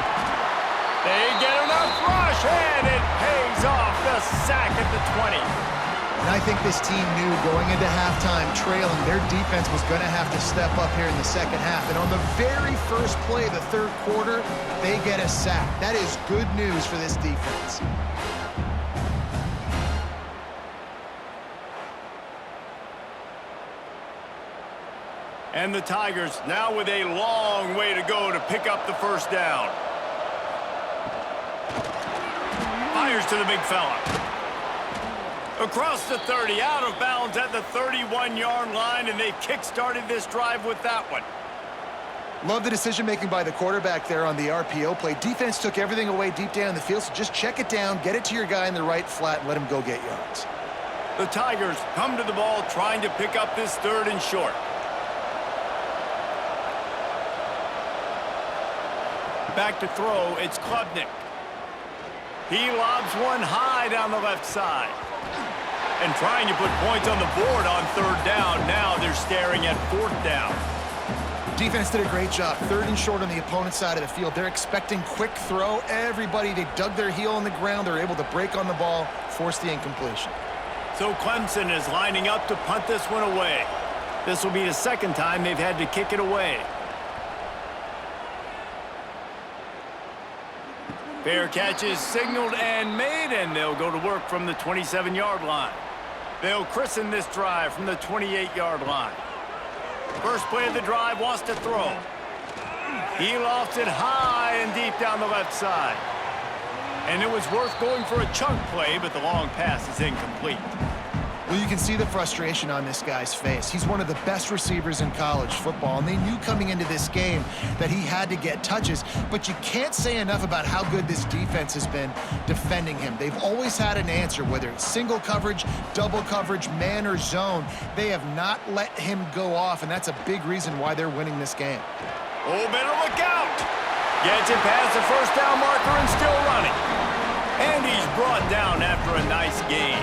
S1: They get enough rush, and it pays off the sack at the 20.
S3: And I think this team knew going into halftime trailing, their defense was going to have to step up here in the second half. And on the very first play of the third quarter, they get a sack. That is good news for this defense.
S1: And the Tigers now with a long way to go to pick up the first down. Fires to the big fella. Across the 30, out of bounds at the 31-yard line, and they've kick-started this drive with that one.
S3: Love the decision-making by the quarterback there on the RPO play. Defense took everything away deep down the field, so just check it down, get it to your guy in the right flat, and let him go get yards.
S1: The Tigers come to the ball trying to pick up this third and short. Back to throw, it's Klubnik. He lobs one high down the left side. And trying to put points on the board on third down. Now they're staring at fourth down.
S3: Defense did a great job. Third and short on the opponent's side of the field. They're expecting quick throw. Everybody, they dug their heel on the ground. They're able to break on the ball, force the incompletion.
S1: So Clemson is lining up to punt this one away. This will be the second time they've had to kick it away. Fair catch is signaled and made, and they'll go to work from the 27-yard line. They'll christen this drive from the 28-yard line. First play of the drive wants to throw. He lofts it high and deep down the left side. And it was worth going for a chunk play, but the long pass is incomplete.
S3: Well, you can see the frustration on this guy's face. He's one of the best receivers in college football, and they knew coming into this game that he had to get touches, but you can't say enough about how good this defense has been defending him. They've always had an answer, whether it's single coverage, double coverage, man or zone. They have not let him go off, and that's a big reason why they're winning this game.
S1: Oh, better look out! Gets it past the first down marker and still running. And he's brought down after a nice game.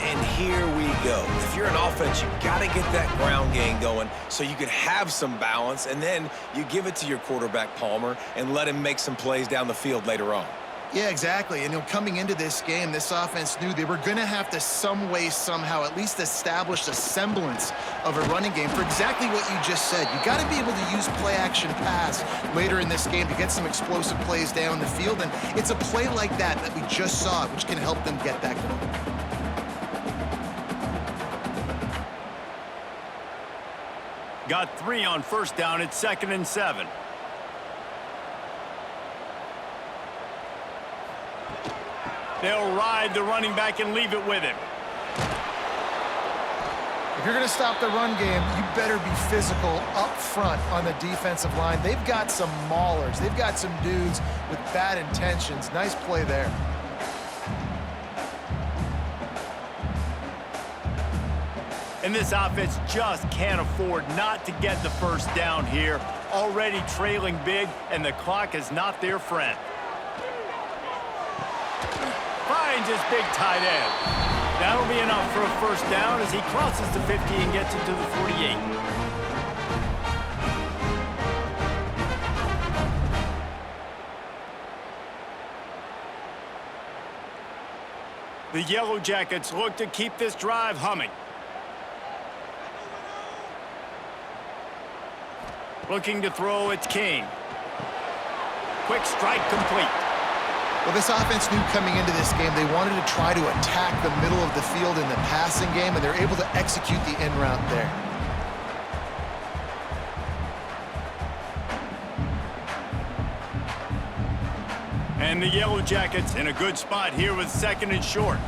S2: And here we go. If you're an offense, you got to get that ground game going so you can have some balance, and then you give it to your quarterback, Palmer, and let him make some plays down the field later on.
S3: Yeah, exactly. And coming into this game, this offense knew they were going to have to some way, somehow, at least establish a semblance of a running game for exactly what you just said. You got to be able to use play-action pass later in this game to get some explosive plays down the field, and it's a play like that that we just saw, which can help them get that going.
S1: Got 3 on first down. It's 2nd and 7. They'll ride the running back and leave it with him.
S3: If you're going to stop the run game, you better be physical up front on the defensive line. They've got some maulers. They've got some dudes with bad intentions. Nice play there.
S1: And this offense just can't afford not to get the first down here. already trailing big, and the clock is not their friend. Finds his big tight end. That'll be enough for a first down as he crosses the 50 and gets it to the 48. The Yellow Jackets look to keep this drive humming. Looking to throw, it's King. Quick strike complete.
S3: Well, this offense knew coming into this game they wanted to try to attack the middle of the field in the passing game, and they're able to execute the in route there.
S1: And the Yellow Jackets in a good spot here with 2nd and short.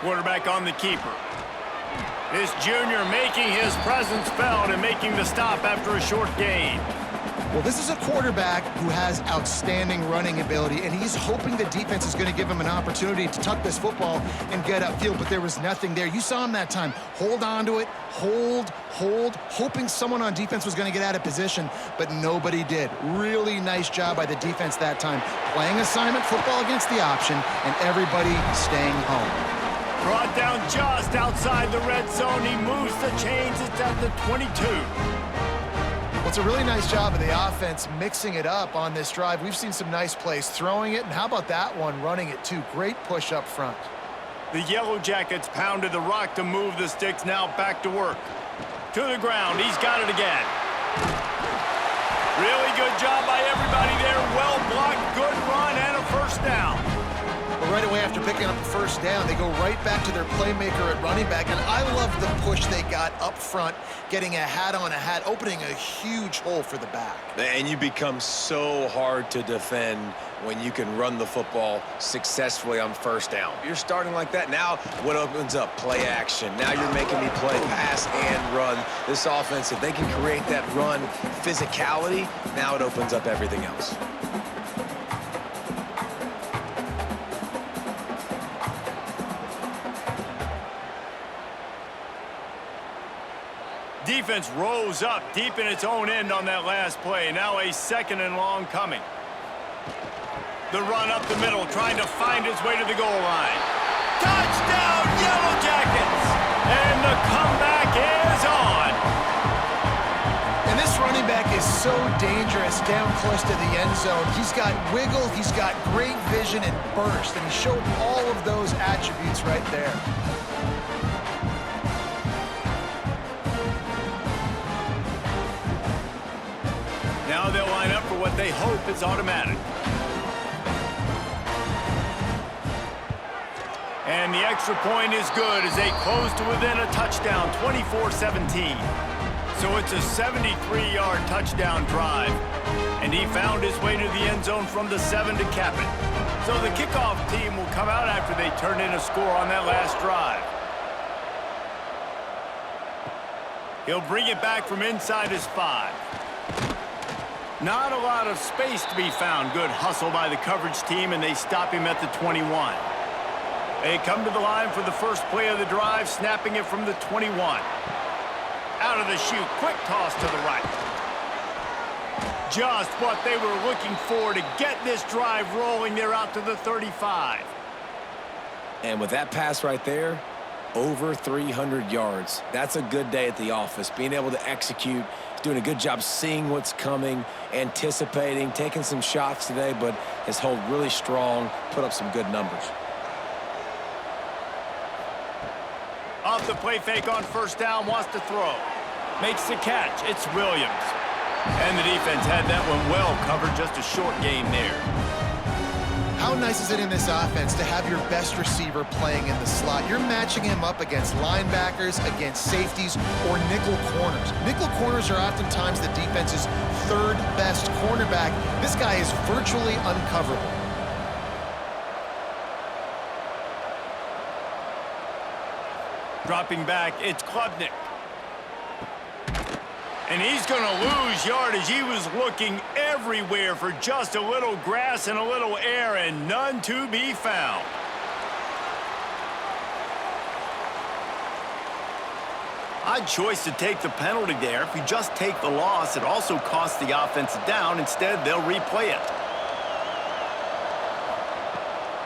S1: Quarterback on the keeper. This junior making his presence felt and making the stop after a short gain.
S3: Well, this is a quarterback who has outstanding running ability, and he's hoping the defense is going to give him an opportunity to tuck this football and get upfield, but there was nothing there. You saw him that time. Hold on to it, hold, hoping someone on defense was going to get out of position, but nobody did. Really nice job by the defense that time. Playing assignment football against the option, and everybody staying home.
S1: Brought down just outside the red zone. He moves the chains. It's at the 22.
S3: Well, it's a really nice job of the offense mixing it up on this drive. We've seen some nice plays throwing it, and how about that one running it too? Great push up front.
S1: The Yellow Jackets pounded the rock to move the sticks. Now back to work. To the ground. He's got it again. Really good job by everybody there. Well blocked, good run, and a first down.
S3: But right away after picking up the first down, they go right back to their playmaker at running back. And I love the push they got up front, getting a hat on a hat, opening a huge hole for the back.
S2: And you become so hard to defend when you can run the football successfully on first down. You're starting like that. Now what opens up? Play action. Now you're making me play pass and run. This offense, if they can create that run physicality, now it opens up everything else.
S1: Defense rose up deep in its own end on that last play. Now a 2nd and long coming. The run up the middle, trying to find its way to the goal line. Touchdown, Yellow Jackets! And the comeback is on.
S3: And this running back is so dangerous down close to the end zone. He's got wiggle, he's got great vision and burst, and he showed all of those attributes right there.
S1: Now they'll line up for what they hope is automatic. And the extra point is good as they close to within a touchdown, 24-17. So it's a 73-yard touchdown drive. And he found his way to the end zone from the 7 to cap it. So the kickoff team will come out after they turn in a score on that last drive. He'll bring it back from inside his 5. Not a lot of space to be found. Good hustle by the coverage team, and they stop him at the 21. They come to the line for the first play of the drive, snapping it from the 21. Out of the chute, quick toss to the right. Just what they were looking for to get this drive rolling. They're out to the 35.
S2: And with that pass right there, over 300 yards. That's a good day at the office. Being able to execute, doing a good job seeing what's coming, anticipating, taking some shots today, but has held really strong, put up some good numbers.
S1: Off the play fake on first down, wants to throw. Makes the catch. It's Williams. And the defense had that one well covered, just a short gain there.
S3: How nice is it in this offense to have your best receiver playing in the slot? You're matching him up against linebackers, against safeties, or nickel corners. Nickel corners are oftentimes the defense's third best cornerback. This guy is virtually uncoverable.
S1: Dropping back, it's Klubnik. And he's going to lose yardage. He was looking everywhere for just a little grass and a little air, and none to be found. Odd choice to take the penalty there. If you just take the loss, it also costs the offense down. Instead, they'll replay it.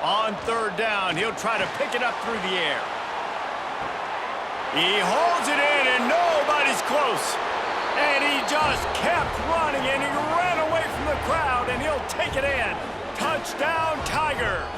S1: On third down, he'll try to pick it up through the air. He holds it in, and nobody's close. And he just kept running, and he ran away from the crowd, and he'll take it in. Touchdown, Tigers.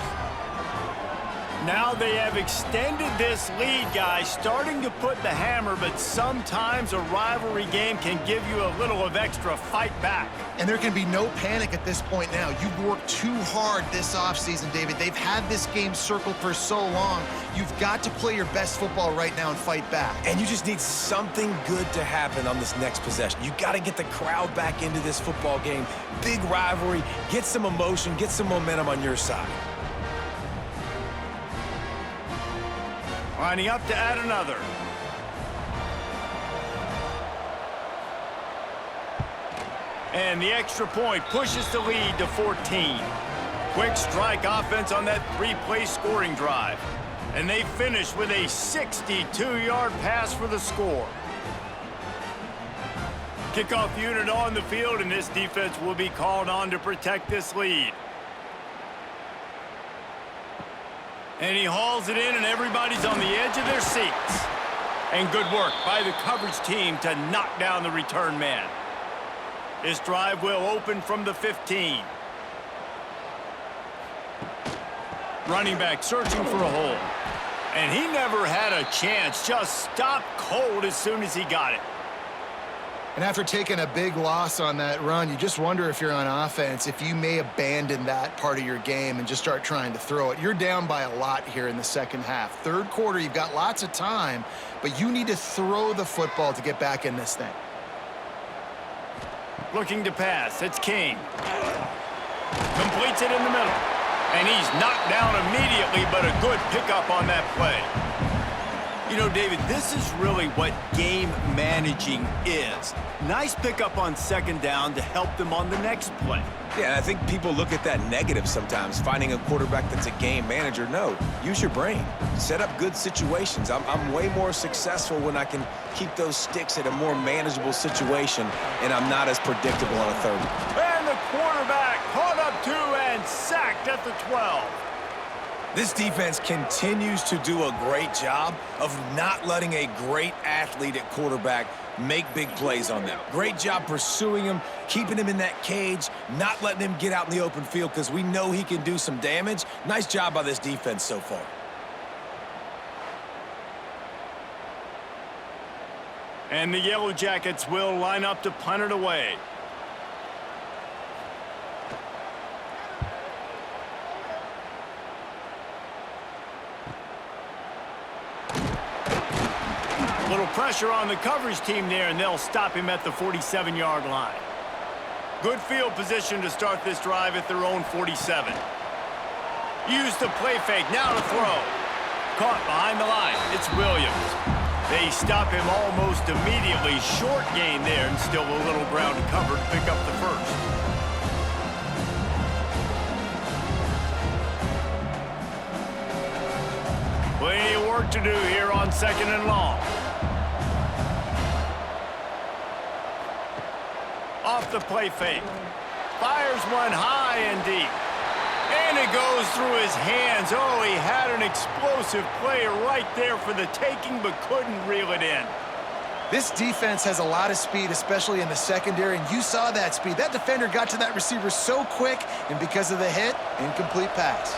S1: Now they have extended this lead, guys, starting to put the hammer, but sometimes a rivalry game can give you a little of extra fight back.
S3: And there can be no panic at this point now. You've worked too hard this offseason, David. They've had this game circled for so long. You've got to play your best football right now and fight back.
S2: And you just need something good to happen on this next possession. You got to get the crowd back into this football game. Big rivalry. Get some emotion. Get some momentum on your side.
S1: Lining up to add another. And the extra point pushes the lead to 14. Quick strike offense on that three-play scoring drive. And they finish with a 62-yard pass for the score. Kickoff unit on the field, and this defense will be called on to protect this lead. And he hauls it in, and everybody's on the edge of their seats. And good work by the coverage team to knock down the return man. This drive will open from the 15. Running back searching for a hole. And he never had a chance. Just stopped cold as soon as he got it.
S3: And after taking a big loss on that run, you just wonder if you're on offense, if you may abandon that part of your game and just start trying to throw it. You're down by a lot here in the second half. Third quarter, you've got lots of time, but you need to throw the football to get back in this thing.
S1: Looking to pass. It's King. Completes it in the middle. And he's knocked down immediately, but a good pickup on that play. You know, David, this is really what game managing is. Nice pickup on second down to help them on the next play.
S2: Yeah, and I think people look at that negative sometimes, finding a quarterback that's a game manager. No, use your brain. Set up good situations. I'm way more successful when I can keep those sticks at a more manageable situation, and I'm not as predictable on a third.
S1: And the quarterback caught up to and sacked at the 12.
S2: This defense continues to do a great job of not letting a great athlete at quarterback make big plays on them. Great job pursuing him, keeping him in that cage, not letting him get out in the open field because we know he can do some damage. Nice job by this defense so far.
S1: And the Yellow Jackets will line up to punt it away. Little pressure on the coverage team there, and they'll stop him at the 47-yard line. Good field position to start this drive at their own 47. Use the play fake, now to throw. Caught behind the line, it's Williams. They stop him almost immediately. Short gain there, and still a little ground to cover to pick up the first. Plenty of work to do here on second and long. Off the play fake. Fires one high and deep. And it goes through his hands. Oh, he had an explosive play right there for the taking, but couldn't reel it in.
S3: This defense has a lot of speed, especially in the secondary, and you saw that speed. That defender got to that receiver so quick, and because of the hit, incomplete pass.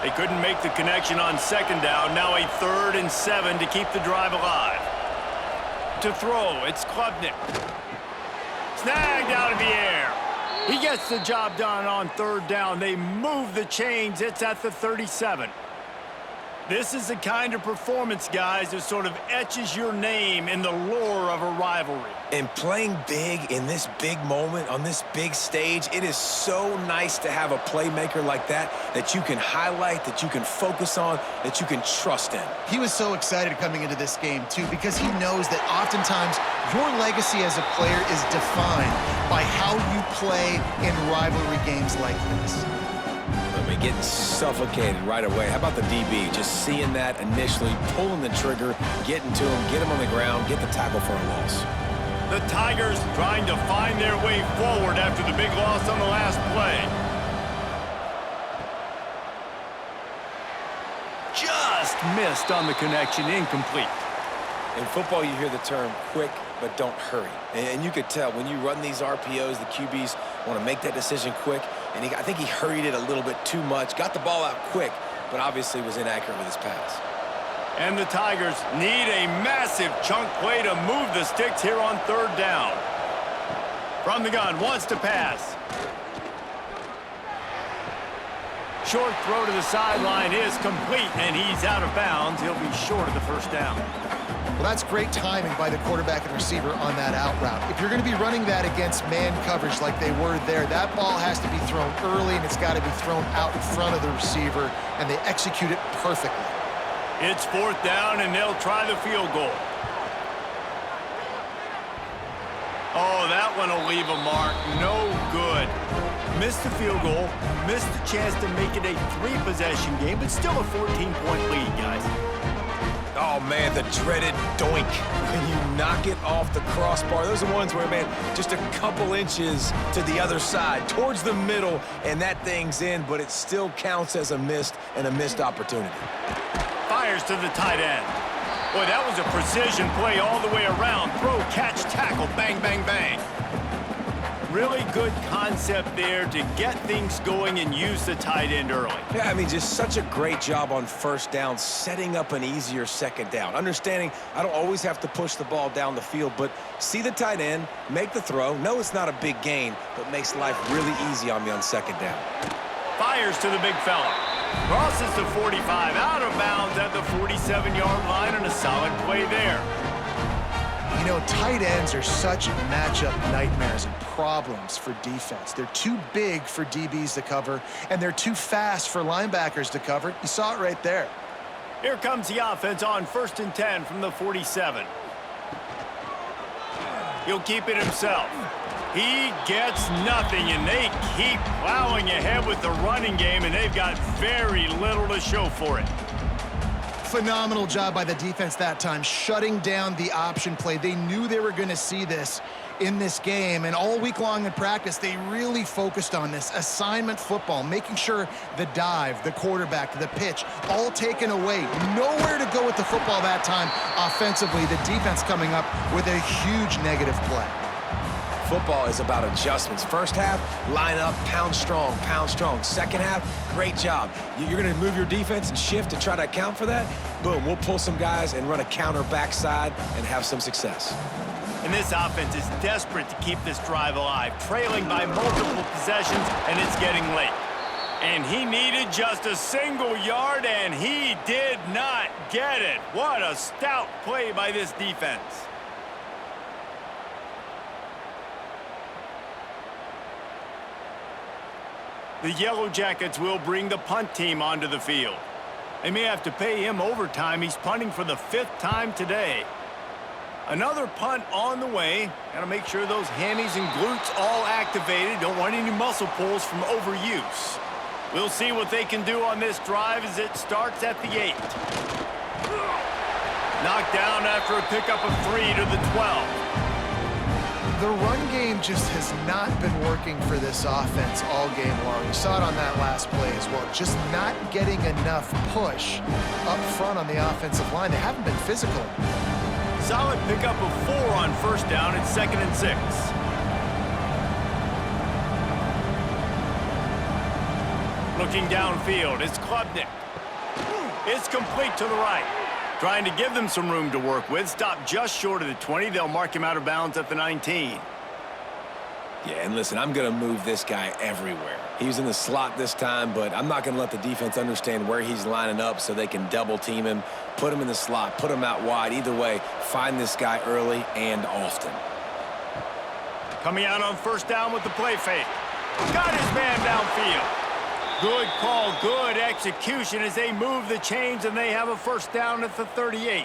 S1: They couldn't make the connection on second down. Now a 3rd and 7 to keep the drive alive. To throw, it's Klubnik. Snagged out of the air. He gets the job done on 3rd down. They move the chains. It's at the 37. This is the kind of performance, guys, that sort of etches your name in the lore of a rivalry.
S2: And playing big in this big moment, on this big stage, it is so nice to have a playmaker like that that you can highlight, that you can focus on, that you can trust in.
S3: He was so excited coming into this game, too, because he knows that oftentimes your legacy as a player is defined by how you play in rivalry games like this.
S2: I mean, mean, getting suffocated right away. How about the DB? Just seeing that initially, pulling the trigger, getting to him, get him on the ground, get the tackle for a loss.
S1: The Tigers trying to find their way forward after the big loss on the last play. Just missed on the connection, incomplete.
S2: In football, you hear the term quick, but don't hurry. And you could tell when you run these RPOs, the QBs want to make that decision quick. And I think he hurried it a little bit too much, got the ball out quick, but obviously was inaccurate with his pass.
S1: And the Tigers need a massive chunk play to move the sticks here on third down. From the gun, wants to pass. Short throw to the sideline is complete, and he's out of bounds. He'll be short of the first down.
S3: Well, that's great timing by the quarterback and receiver on that out route. If you're going to be running that against man coverage like they were there, that ball has to be thrown early, and it's got to be thrown out in front of the receiver, and they execute it perfectly.
S1: It's fourth down, and they'll try the field goal. Oh, that one will leave a mark. No good. Missed the field goal, missed the chance to make it a 3-possession game, but still a 14-point lead, guys.
S2: Oh, man, the dreaded doink. When you knock it off the crossbar, those are ones where, man, just a couple inches to the other side, towards the middle, and that thing's in, but it still counts as a missed opportunity.
S1: Fires to the tight end. Boy, that was a precision play all the way around. Throw, catch, tackle, bang, bang, bang. Really good concept there to get things going and use the tight end early.
S2: Yeah, I mean, just such a great job on first down, setting up an easier second down. Understanding I don't always have to push the ball down the field, but see the tight end, make the throw. No, it's not a big gain, but makes life really easy on me on second down.
S1: Fires to the big fella. Crosses the 45, out of bounds at the 47-yard line, and a solid play there.
S3: You know, tight ends are such matchup nightmares and problems for defense. They're too big for DBs to cover, and they're too fast for linebackers to cover. You saw it right there.
S1: Here comes the offense on 1st and 10 from the 47. He'll keep it himself. He gets nothing, and they keep plowing ahead with the running game, and they've got very little to show for it.
S3: Phenomenal job by the defense that time, shutting down the option play. They knew they were going to see this in this game, and all week long in practice, they really focused on this assignment football, making sure the dive, the quarterback, the pitch, all taken away. Nowhere to go with the football that time offensively. The defense coming up with a huge negative play.
S2: Football is about adjustments. First half, line up, pound strong, pound strong. Second half, great job. You're going to move your defense and shift to try to account for that? Boom, we'll pull some guys and run a counter backside and have some success.
S1: And this offense is desperate to keep this drive alive, trailing by multiple possessions, and it's getting late. And he needed just a single yard, and he did not get it. What a stout play by this defense. The Yellow Jackets will bring the punt team onto the field. They may have to pay him overtime. He's punting for the 5th time today. Another punt on the way. Got to make sure those hammies and glutes all activated. Don't want any muscle pulls from overuse. We'll see what they can do on this drive as it starts at the 8. Knocked down after a pickup of 3 to the 12.
S3: The run game just has not been working for this offense all game long. You saw it on that last play as well. Just not getting enough push up front on the offensive line. They haven't been physical.
S1: Solid pickup of 4 on first down and 2nd and 6. Looking downfield, it's Klubnik. It's complete to the right. Trying to give them some room to work with. Stopped just short of the 20. They'll mark him out of bounds at the 19.
S2: Yeah, and listen, I'm going to move this guy everywhere. He's in the slot this time, but I'm not going to let the defense understand where he's lining up so they can double team him, put him in the slot, put him out wide. Either way, find this guy early and often.
S1: Coming out on first down with the play fake. Got his man downfield. Good call, good execution as they move the chains, and they have a first down at the 38.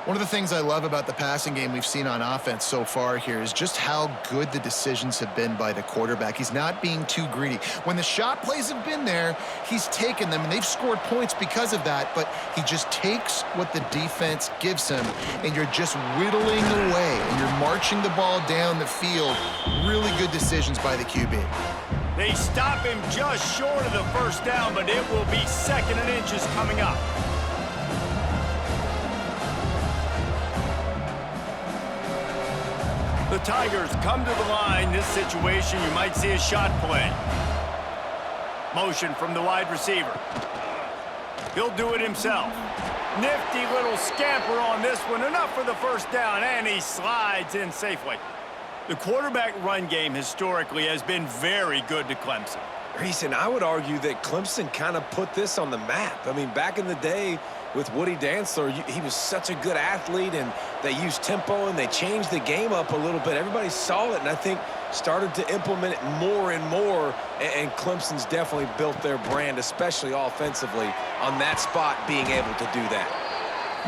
S3: One of the things I love about the passing game we've seen on offense so far here is just how good the decisions have been by the quarterback. He's not being too greedy. When the shot plays have been there, he's taken them, and they've scored points because of that, but he just takes what the defense gives him, and you're just whittling away, and you're marching the ball down the field. Really good decisions by the QB.
S1: They stop him just short of the first down, but it will be 2nd and inches coming up. The Tigers come to the line. This situation, you might see a shot play. Motion from the wide receiver. He'll do it himself. Nifty little scamper on this one. Enough for the first down, and he slides in safely. The quarterback run game historically has been very good to Clemson.
S2: Reese, and I would argue that Clemson kind of put this on the map. I mean, back in the day with Woody Dantzler, he was such a good athlete, and they used tempo, and they changed the game up a little bit. Everybody saw it, and I think started to implement it more and more, and Clemson's definitely built their brand, especially offensively, on that spot being able to do that.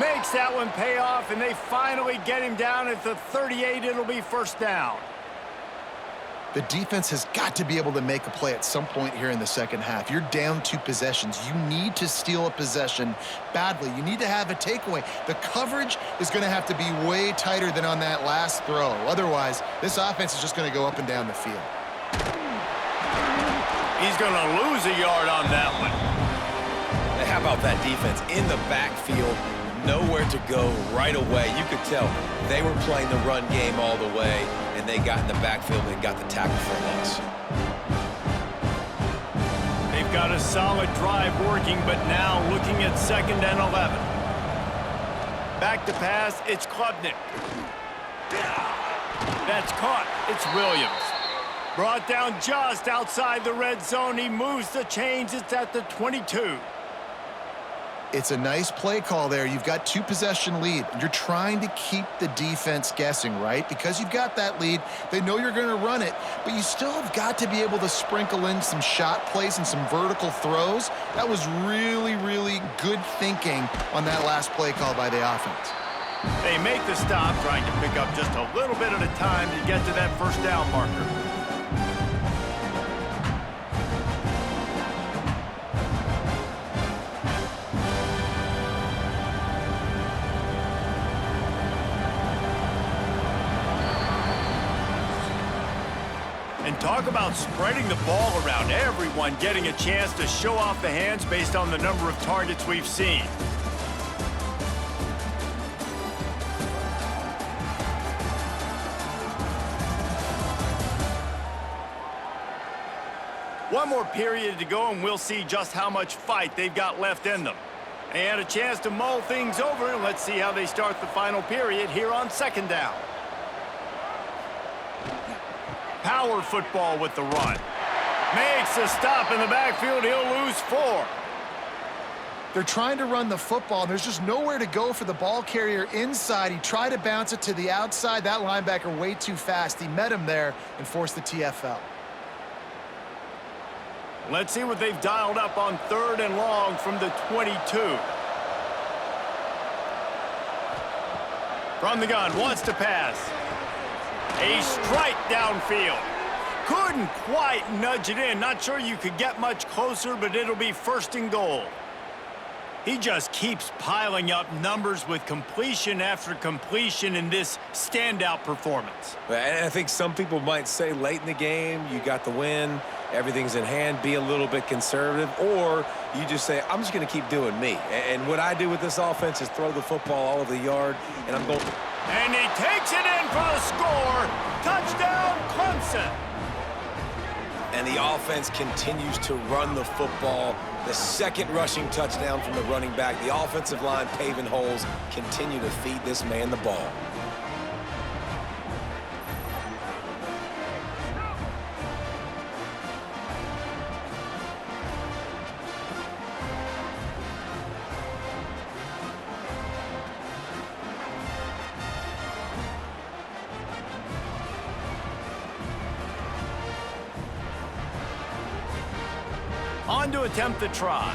S1: Makes that one pay off, and they finally get him down at the 38. It'll be first down.
S3: The defense has got to be able to make a play at some point here in the second half. You're down 2 possessions. You need to steal a possession badly. You need to have a takeaway. The coverage is going to have to be way tighter than on that last throw. Otherwise, this offense is just going to go up and down the field.
S1: He's going to lose a yard on that one.
S2: How about that defense in the backfield? Nowhere to go right away. You could tell they were playing the run game all the way, and they got in the backfield and got the tackle for a loss.
S1: They've got a solid drive working, but now looking at 2nd and 11. Back to pass, it's Klubnik. That's caught. It's Williams. Brought down just outside the red zone. He moves the chains. It's at the 22.
S3: It's a nice play call there. You've got 2 possession lead. You're trying to keep the defense guessing, right? Because you've got that lead. They know you're going to run it, but you still have got to be able to sprinkle in some shot plays and some vertical throws. That was really, really good thinking on that last play call by the offense.
S1: They make the stop, trying to pick up just a little bit at a time to get to that first down marker. And talk about spreading the ball around. Everyone getting a chance to show off the hands based on the number of targets we've seen. One more period to go, and we'll see just how much fight they've got left in them. And a chance to mull things over, and let's see how they start the final period here on 2nd down. Power football with the run. Makes a stop in the backfield. He'll lose 4.
S3: They're trying to run the football, and there's just nowhere to go for the ball carrier inside. He tried to bounce it to the outside. That linebacker way too fast. He met him there and forced the TFL.
S1: Let's see what they've dialed up on 3rd and long from the 22. From the gun, wants to pass. A strike downfield. Couldn't quite nudge it in. Not sure you could get much closer, but it'll be 1st and goal. He just keeps piling up numbers with completion after completion in this standout performance.
S2: And I think some people might say late in the game, you got the win, everything's in hand, be a little bit conservative, or you just say, I'm just going to keep doing me. And what I do with this offense is throw the football all over the yard, and I'm going.
S1: And he takes it in for the score. Touchdown, Clemson.
S2: And the offense continues to run the football. The 2nd rushing touchdown from the running back. The offensive line paving holes. Continue to feed this man the ball.
S1: On to attempt the try.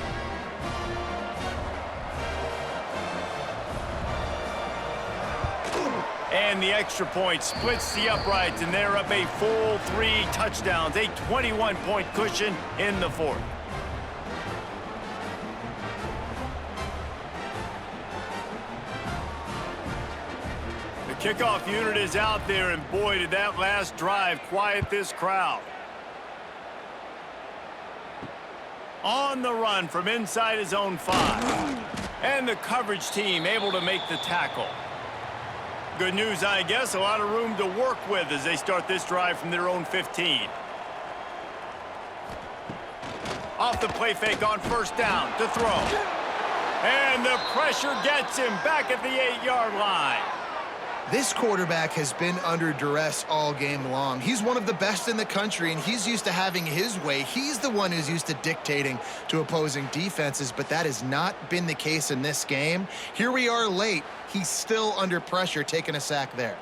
S1: And the extra point splits the uprights, and they're up a full 3 touchdowns, a 21-point cushion in the fourth. The kickoff unit is out there, and boy, did that last drive quiet this crowd. On the run from inside his own 5. And the coverage team able to make the tackle. Good news, I guess, a lot of room to work with as they start this drive from their own 15. Off the play fake on first down to throw. And the pressure gets him back at the 8-yard line.
S3: This quarterback has been under duress all game long. He's one of the best in the country, and he's used to having his way. He's the one who's used to dictating to opposing defenses, but that has not been the case in this game. Here we are late. He's still under pressure, taking a sack there.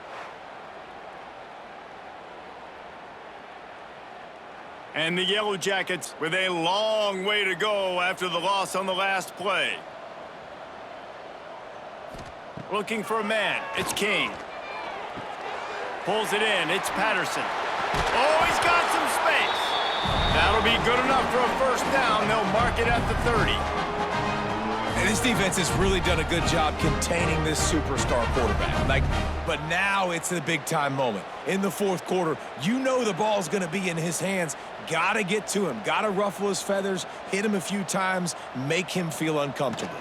S1: And the Yellow Jackets with a long way to go after the loss on the last play. Looking for a man. It's King. Pulls it in. It's Patterson. Oh, he's got some space. That'll be good enough for a first down. They'll mark it at the 30.
S2: And this defense has really done a good job containing this superstar quarterback. But now it's the big-time moment. In the fourth quarter, you know the ball's going to be in his hands. Got to get to him. Got to ruffle his feathers, hit him a few times, make him feel uncomfortable.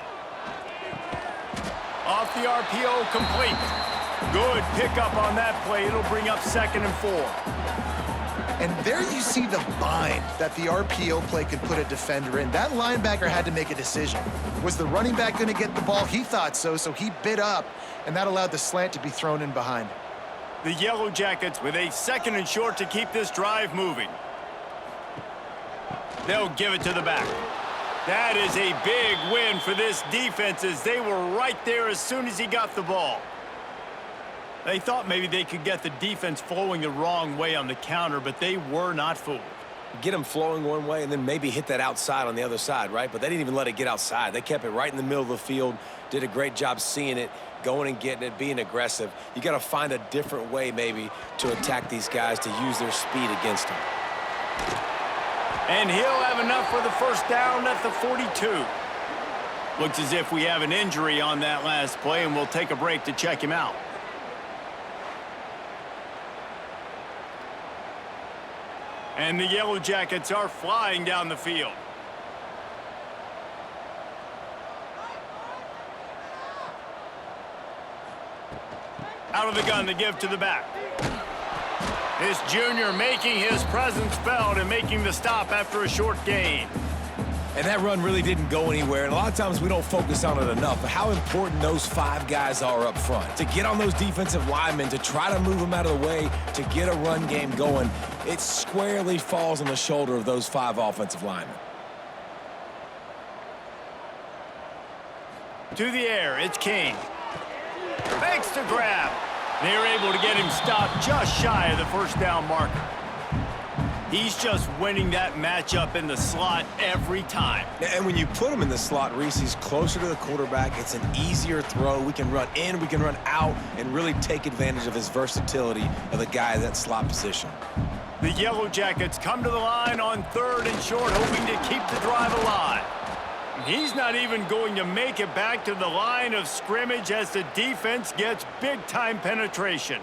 S1: Off the RPO, complete. Good pickup on that play. It'll bring up 2nd and 4.
S3: And there you see the bind that the RPO play could put a defender in. That linebacker had to make a decision. Was the running back going to get the ball? He thought so, so he bit up, and that allowed the slant to be thrown in behind.
S1: The Yellow Jackets with a 2nd and short to keep this drive moving. They'll give it to the back. That is a big win for this defense as they were right there as soon as he got the ball. They thought maybe they could get the defense flowing the wrong way on the counter, but they were not fooled.
S2: Get them flowing one way and then maybe hit that outside on the other side, right? But they didn't even let it get outside. They kept it right in the middle of the field, did a great job seeing it, going and getting it, being aggressive. You got to find a different way maybe to attack these guys to use their speed against them.
S1: And he'll have enough for the first down at the 42. Looks as if we have an injury on that last play, and we'll take a break to check him out. And the Yellow Jackets are flying down the field. Out of the gun to give to the back. This junior making his presence felt and making the stop after a short gain.
S2: And that run really didn't go anywhere. And a lot of times we don't focus on it enough, but how important those 5 guys are up front. To get on those defensive linemen, to try to move them out of the way, to get a run game going, it squarely falls on the shoulder of those 5 offensive linemen.
S1: To the air, it's King. Makes the grab. They're able to get him stopped just shy of the first down marker. He's just winning that matchup in the slot every time.
S2: And when you put him in the slot, Reese, he's closer to the quarterback. It's an easier throw. We can run in, we can run out, and really take advantage of his versatility of the guy in that slot position.
S1: The Yellow Jackets come to the line on 3rd and short, hoping to keep the drive alive. He's not even going to make it back to the line of scrimmage as the defense gets big-time penetration.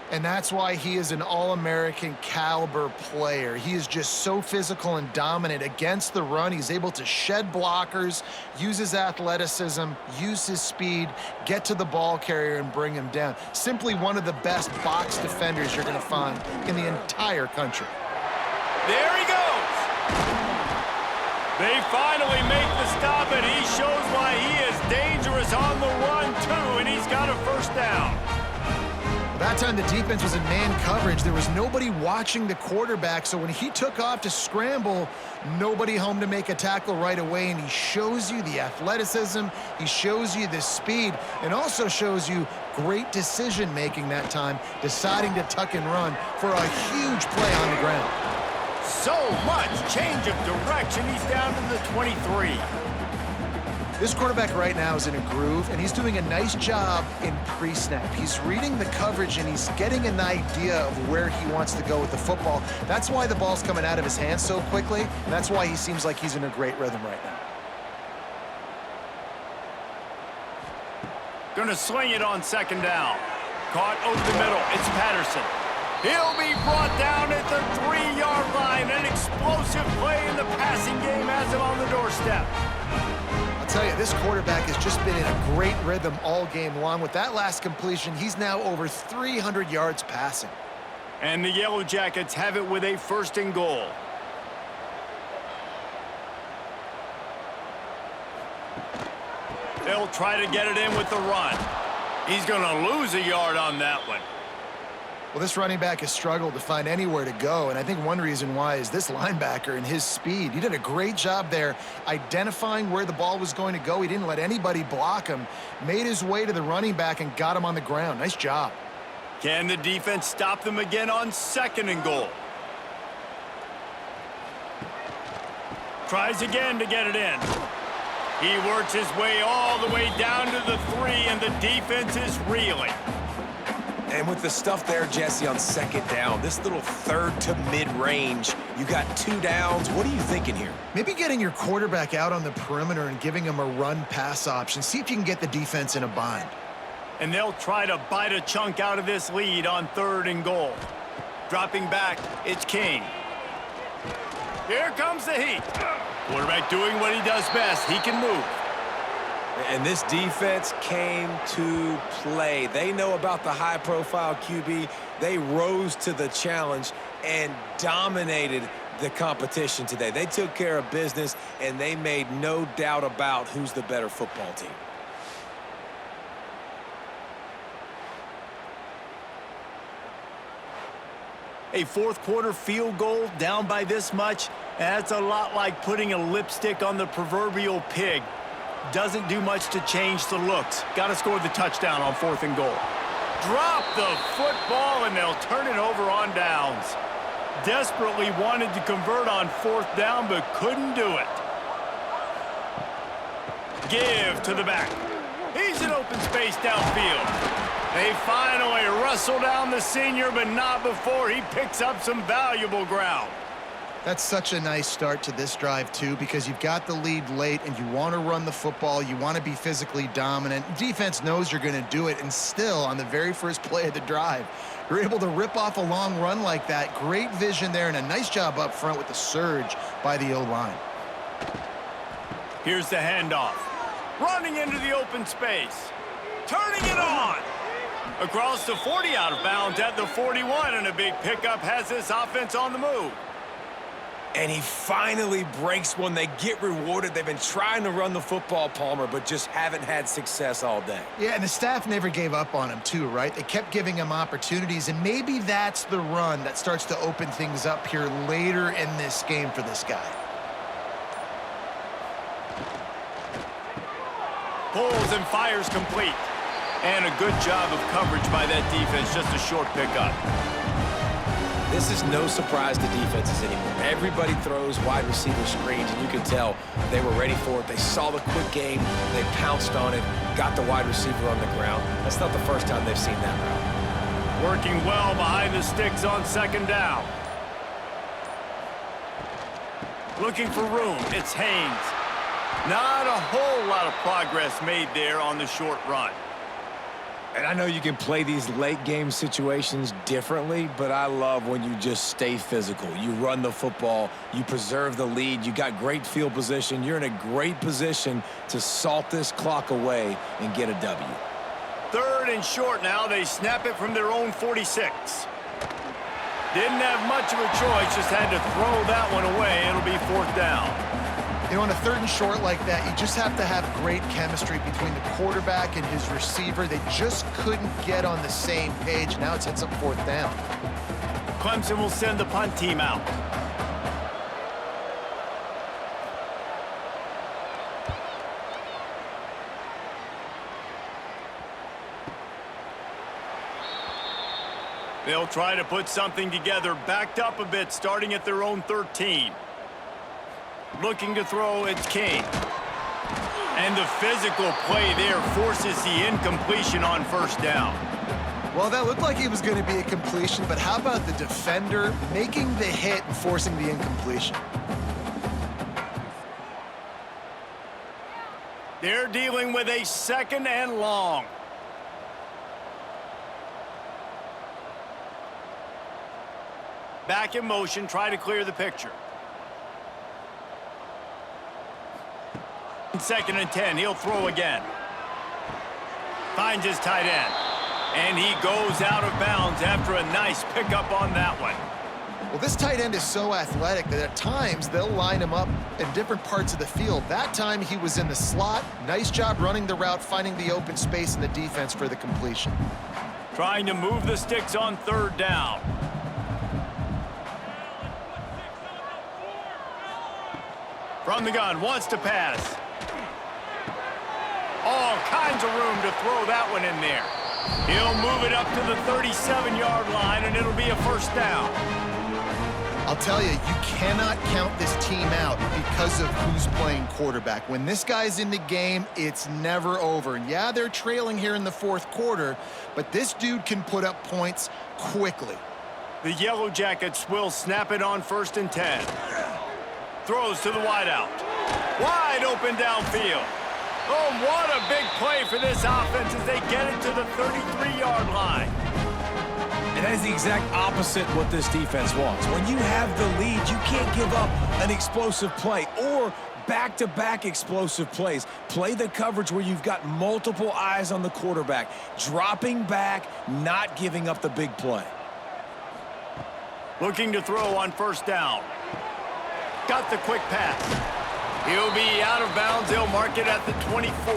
S3: And that's why he is an All-American caliber player. He is just so physical and dominant against the run. He's able to shed blockers, use his athleticism, use his speed, get to the ball carrier and bring him down. Simply one of the best box defenders you're going to find in the entire country.
S1: There he goes. They finally make the stop, and he shows why he is dangerous on the run, too, and he's got a first down.
S3: That time the defense was in man coverage. There was nobody watching the quarterback, so when he took off to scramble, nobody home to make a tackle right away, and he shows you the athleticism, he shows you the speed, and also shows you great decision-making that time, deciding to tuck and run for a huge play on the ground.
S1: So much change of direction. He's down to the 23.
S3: This quarterback right now is in a groove, and he's doing a nice job in pre-snap. He's reading the coverage, and he's getting an idea of where he wants to go with the football. That's why the ball's coming out of his hands so quickly, and that's why he seems like he's in a great rhythm right now.
S1: Gonna swing it on second down. Caught over the middle. It's Patterson. He'll be brought down at the 3-yard line. An explosive play in the passing game has him on the doorstep.
S3: I'll tell you, this quarterback has just been in a great rhythm all game long. With that last completion, he's now over 300 yards passing.
S1: And the Yellow Jackets have it with a 1st and goal. They'll try to get it in with the run. He's going to lose a yard on that one.
S3: Well, this running back has struggled to find anywhere to go, and I think one reason why is this linebacker and his speed. He did a great job there identifying where the ball was going to go. He didn't let anybody block him, made his way to the running back and got him on the ground. Nice job.
S1: Can the defense stop them again on 2nd and goal? Tries again to get it in. He works his way all the way down to the 3, and the defense is reeling.
S2: And with the stuff there, Jesse, on 2nd down, this little 3rd to mid-range, you got 2 downs. What are you thinking here?
S3: Maybe getting your quarterback out on the perimeter and giving him a run-pass option. See if you can get the defense in a bind.
S1: And they'll try to bite a chunk out of this lead on 3rd and goal. Dropping back, it's King. Here comes the heat. Quarterback doing what he does best. He can move.
S2: And this defense came to play. They know about the high-profile QB. They rose to the challenge and dominated the competition today. They took care of business, and they made no doubt about who's the better football team.
S1: A 4th quarter field goal down by this much, that's a lot like putting a lipstick on the proverbial pig. Doesn't do much to change the looks. Got to score the touchdown on 4th and goal. Drop the football, and they'll turn it over on downs. Desperately wanted to convert on 4th down, but couldn't do it. Give to the back. He's in open space downfield. They finally wrestle down the senior, but not before he picks up some valuable ground.
S3: That's such a nice start to this drive, too, because you've got the lead late and you want to run the football. You want to be physically dominant. Defense knows you're going to do it, and still, on the very first play of the drive, you're able to rip off a long run like that. Great vision there, and a nice job up front with the surge by the O-line.
S1: Here's the handoff. Running into the open space. Turning it on. Across the 40, out of bounds at the 41, and a big pickup has this offense on the move.
S2: And he finally breaks one. They get rewarded. They've been trying to run the football, Palmer, but just haven't had success all day.
S3: Yeah, and the staff never gave up on him, too, right? They kept giving him opportunities, and maybe that's the run that starts to open things up here later in this game for this guy.
S1: Pulls and fires complete. And a good job of coverage by that defense, just a short pickup.
S2: This is no surprise to defenses anymore. Everybody throws wide receiver screens, and you can tell they were ready for it. They saw the quick game. They pounced on it, got the wide receiver on the ground. That's not the first time they've seen that route.
S1: Working well behind the sticks on 2nd down. Looking for room. It's Haynes. Not a whole lot of progress made there on the short run.
S2: And I know you can play these late game situations differently, but I love when you just stay physical. You run the football, you preserve the lead, you got great field position, you're in a great position to salt this clock away and get a W.
S1: 3rd and short now. They snap it from their own 46. Didn't have much of a choice, just had to throw that one away. It'll be 4th down.
S3: You know, on a 3rd and short like that, you just have to have great chemistry between the quarterback and his receiver. They just couldn't get on the same page. Now it sets up 4th down.
S1: Clemson will send the punt team out. They'll try to put something together, backed up a bit, starting at their own 13. Looking to throw, it's King. And the physical play there forces the incompletion on first down.
S3: Well, that looked like it was going to be a completion, but how about the defender making the hit and forcing the incompletion?
S1: They're dealing with a 2nd and long. Back in motion, try to clear the picture. 2nd and 10, he'll throw again. Finds his tight end. And he goes out of bounds after a nice pickup on that one.
S3: Well, this tight end is so athletic that at times they'll line him up in different parts of the field. That time he was in the slot. Nice job running the route, finding the open space in the defense for the completion.
S1: Trying to move the sticks on 3rd down. From the gun, wants to pass. All kinds of room to throw that one in there. He'll move it up to the 37-yard line, and it'll be a 1st down.
S3: I'll tell you, you cannot count this team out because of who's playing quarterback. When this guy's in the game, it's never over. And yeah, they're trailing here in the 4th quarter, but this dude can put up points quickly.
S1: The Yellow Jackets will snap it on 1st and 10. Throws to the wideout. Wide open downfield. Oh, what a big play for this offense as they get it to the 33-yard line.
S2: And that is the exact opposite what this defense wants. When you have the lead, you can't give up an explosive play or back-to-back explosive plays. Play the coverage where you've got multiple eyes on the quarterback, dropping back, not giving up the big play.
S1: Looking to throw on 1st down. Got the quick pass. He'll be out of bounds. He'll mark it at the 24.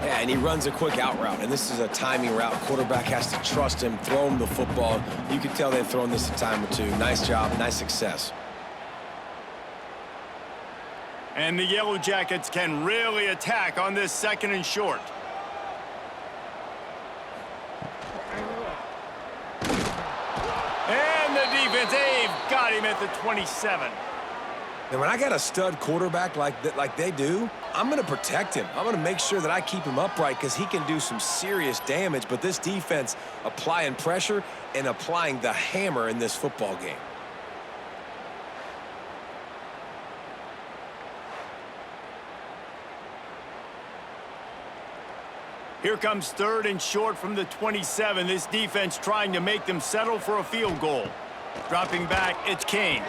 S2: Yeah, and he runs a quick out route, and this is a timing route. Quarterback has to trust him, throw him the football. You can tell they've thrown this a time or two. Nice job, nice success.
S1: And the Yellow Jackets can really attack on this 2nd and short. And the defense, they've got him at the 27.
S2: And when I got a stud quarterback like they do, I'm going to protect him. I'm going to make sure that I keep him upright because he can do some serious damage. But this defense applying pressure and applying the hammer in this football game.
S1: Here comes 3rd and short from the 27. This defense trying to make them settle for a field goal. Dropping back, it's Kane.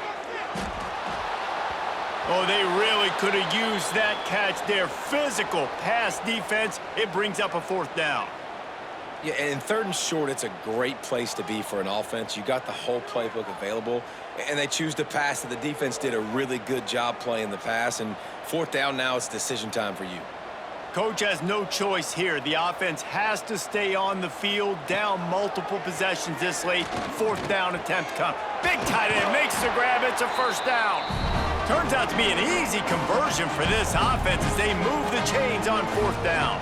S1: Oh, they really could have used that catch there. Physical pass defense. It brings up a 4th down.
S2: Yeah, and 3rd and short, it's a great place to be for an offense. You got the whole playbook available, and they choose to pass. And the defense did a really good job playing the pass. And 4th down now, it's decision time for you.
S1: Coach has no choice here. The offense has to stay on the field, down multiple possessions this late. 4th down attempt come. Big tight end makes the grab. It's a 1st down. Turns out to be an easy conversion for this offense as they move the chains on 4th down.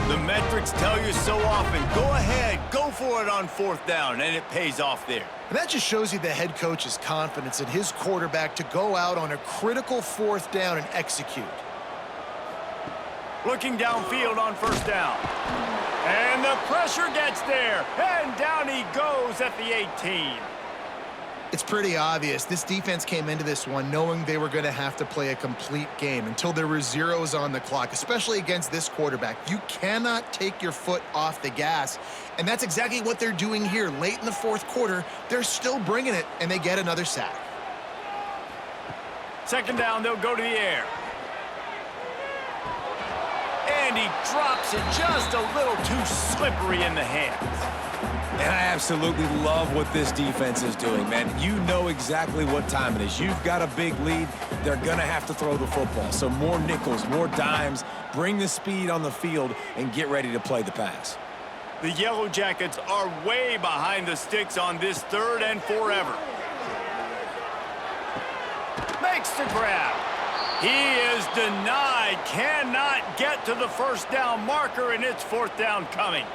S1: The metrics tell you so often, go ahead, go for it on 4th down, and it pays off there.
S3: And that just shows you the head coach's confidence in his quarterback to go out on a critical 4th down and execute.
S1: Looking downfield on 1st down. And the pressure gets there, and down he goes at the 18.
S3: It's pretty obvious. This defense came into this one knowing they were going to have to play a complete game until there were zeros on the clock, especially against this quarterback. You cannot take your foot off the gas, and that's exactly what they're doing here. Late in the 4th quarter, they're still bringing it, and they get another sack.
S1: 2nd down, they'll go to the air. And he drops it just a little too slippery in the hands.
S2: And I absolutely love what this defense is doing, man. You know exactly what time it is. You've got a big lead. They're going to have to throw the football. So more nickels, more dimes, bring the speed on the field, and get ready to play the pass.
S1: The Yellow Jackets are way behind the sticks on this 3rd and forever. Makes the grab. He is denied. Cannot get to the 1st down marker, and it's 4th down coming.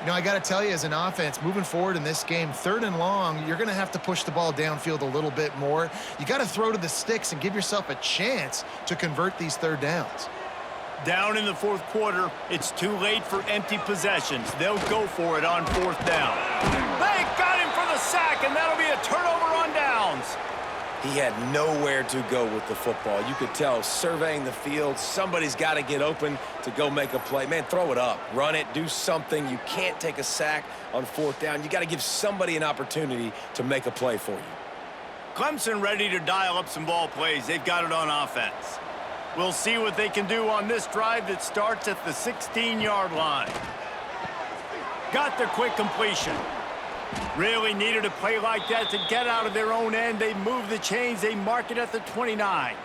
S3: You know, I got to tell you, as an offense, moving forward in this game, 3rd and long, you're going to have to push the ball downfield a little bit more. You got to throw to the sticks and give yourself a chance to convert these 3rd downs.
S1: Down in the 4th quarter, it's too late for empty possessions. They'll go for it on 4th down. They got him for the sack, and that'll be a turnover on downs.
S2: He had nowhere to go with the football. You could tell, surveying the field, somebody's got to get open to go make a play. Man, throw it up, run it, do something. You can't take a sack on 4th down. You got to give somebody an opportunity to make a play for you.
S1: Clemson ready to dial up some ball plays. They've got it on offense. We'll see what they can do on this drive that starts at the 16-yard line. Got the quick completion. Really needed a play like that to get out of their own end. They move the chains. They mark it at the 29.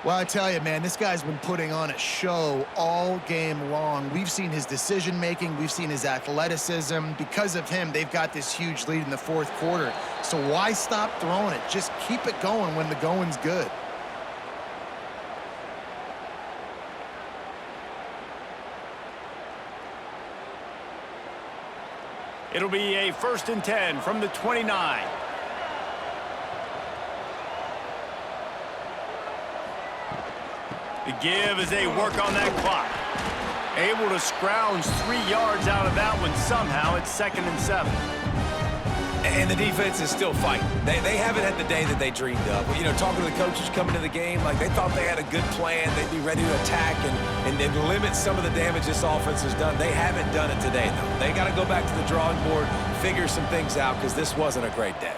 S3: Well, I tell you, man, this guy's been putting on a show all game long. We've seen his decision-making. We've seen his athleticism. Because of him, they've got this huge lead in the 4th quarter. So why stop throwing it? Just keep it going when the going's good.
S1: It'll be a 1st and 10 from the 29. The give as they work on that clock. Able to scrounge 3 yards out of that one somehow. It's 2nd and 7.
S2: And the defense is still fighting. They haven't had the day that they dreamed of. You know, talking to the coaches coming to the game, like they thought they had a good plan. They'd be ready to attack and limit some of the damage this offense has done. They haven't done it today, though. They got to go back to the drawing board, figure some things out, because this wasn't a great day.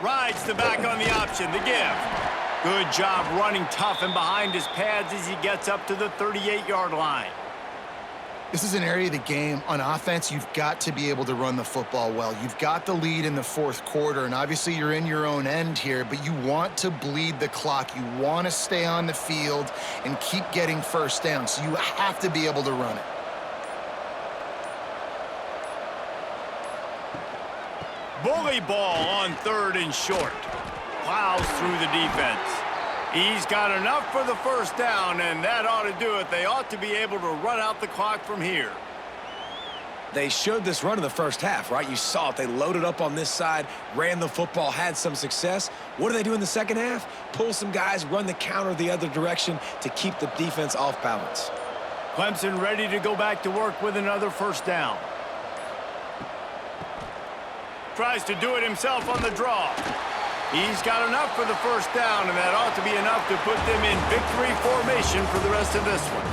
S1: Rides the back on the option, the give. Good job running tough and behind his pads as he gets up to the 38-yard line.
S3: This is an area of the game on offense you've got to be able to run the football well. You've got the lead in the 4th quarter, and obviously you're in your own end here, but you want to bleed the clock. You want to stay on the field and keep getting 1st down, so you have to be able to run it.
S1: Bully ball on 3rd and short. Plows through the defense. He's got enough for the 1st down, and that ought to do it. They ought to be able to run out the clock from here.
S2: They showed this run in the 1st half, right? You saw it. They loaded up on this side, ran the football, had some success. What do they do in the 2nd half? Pull some guys, run the counter the other direction to keep the defense off balance.
S1: Clemson ready to go back to work with another 1st down. Tries to do it himself on the draw. He's got enough for the 1st down, and that ought to be enough to put them in victory formation for the rest of this one.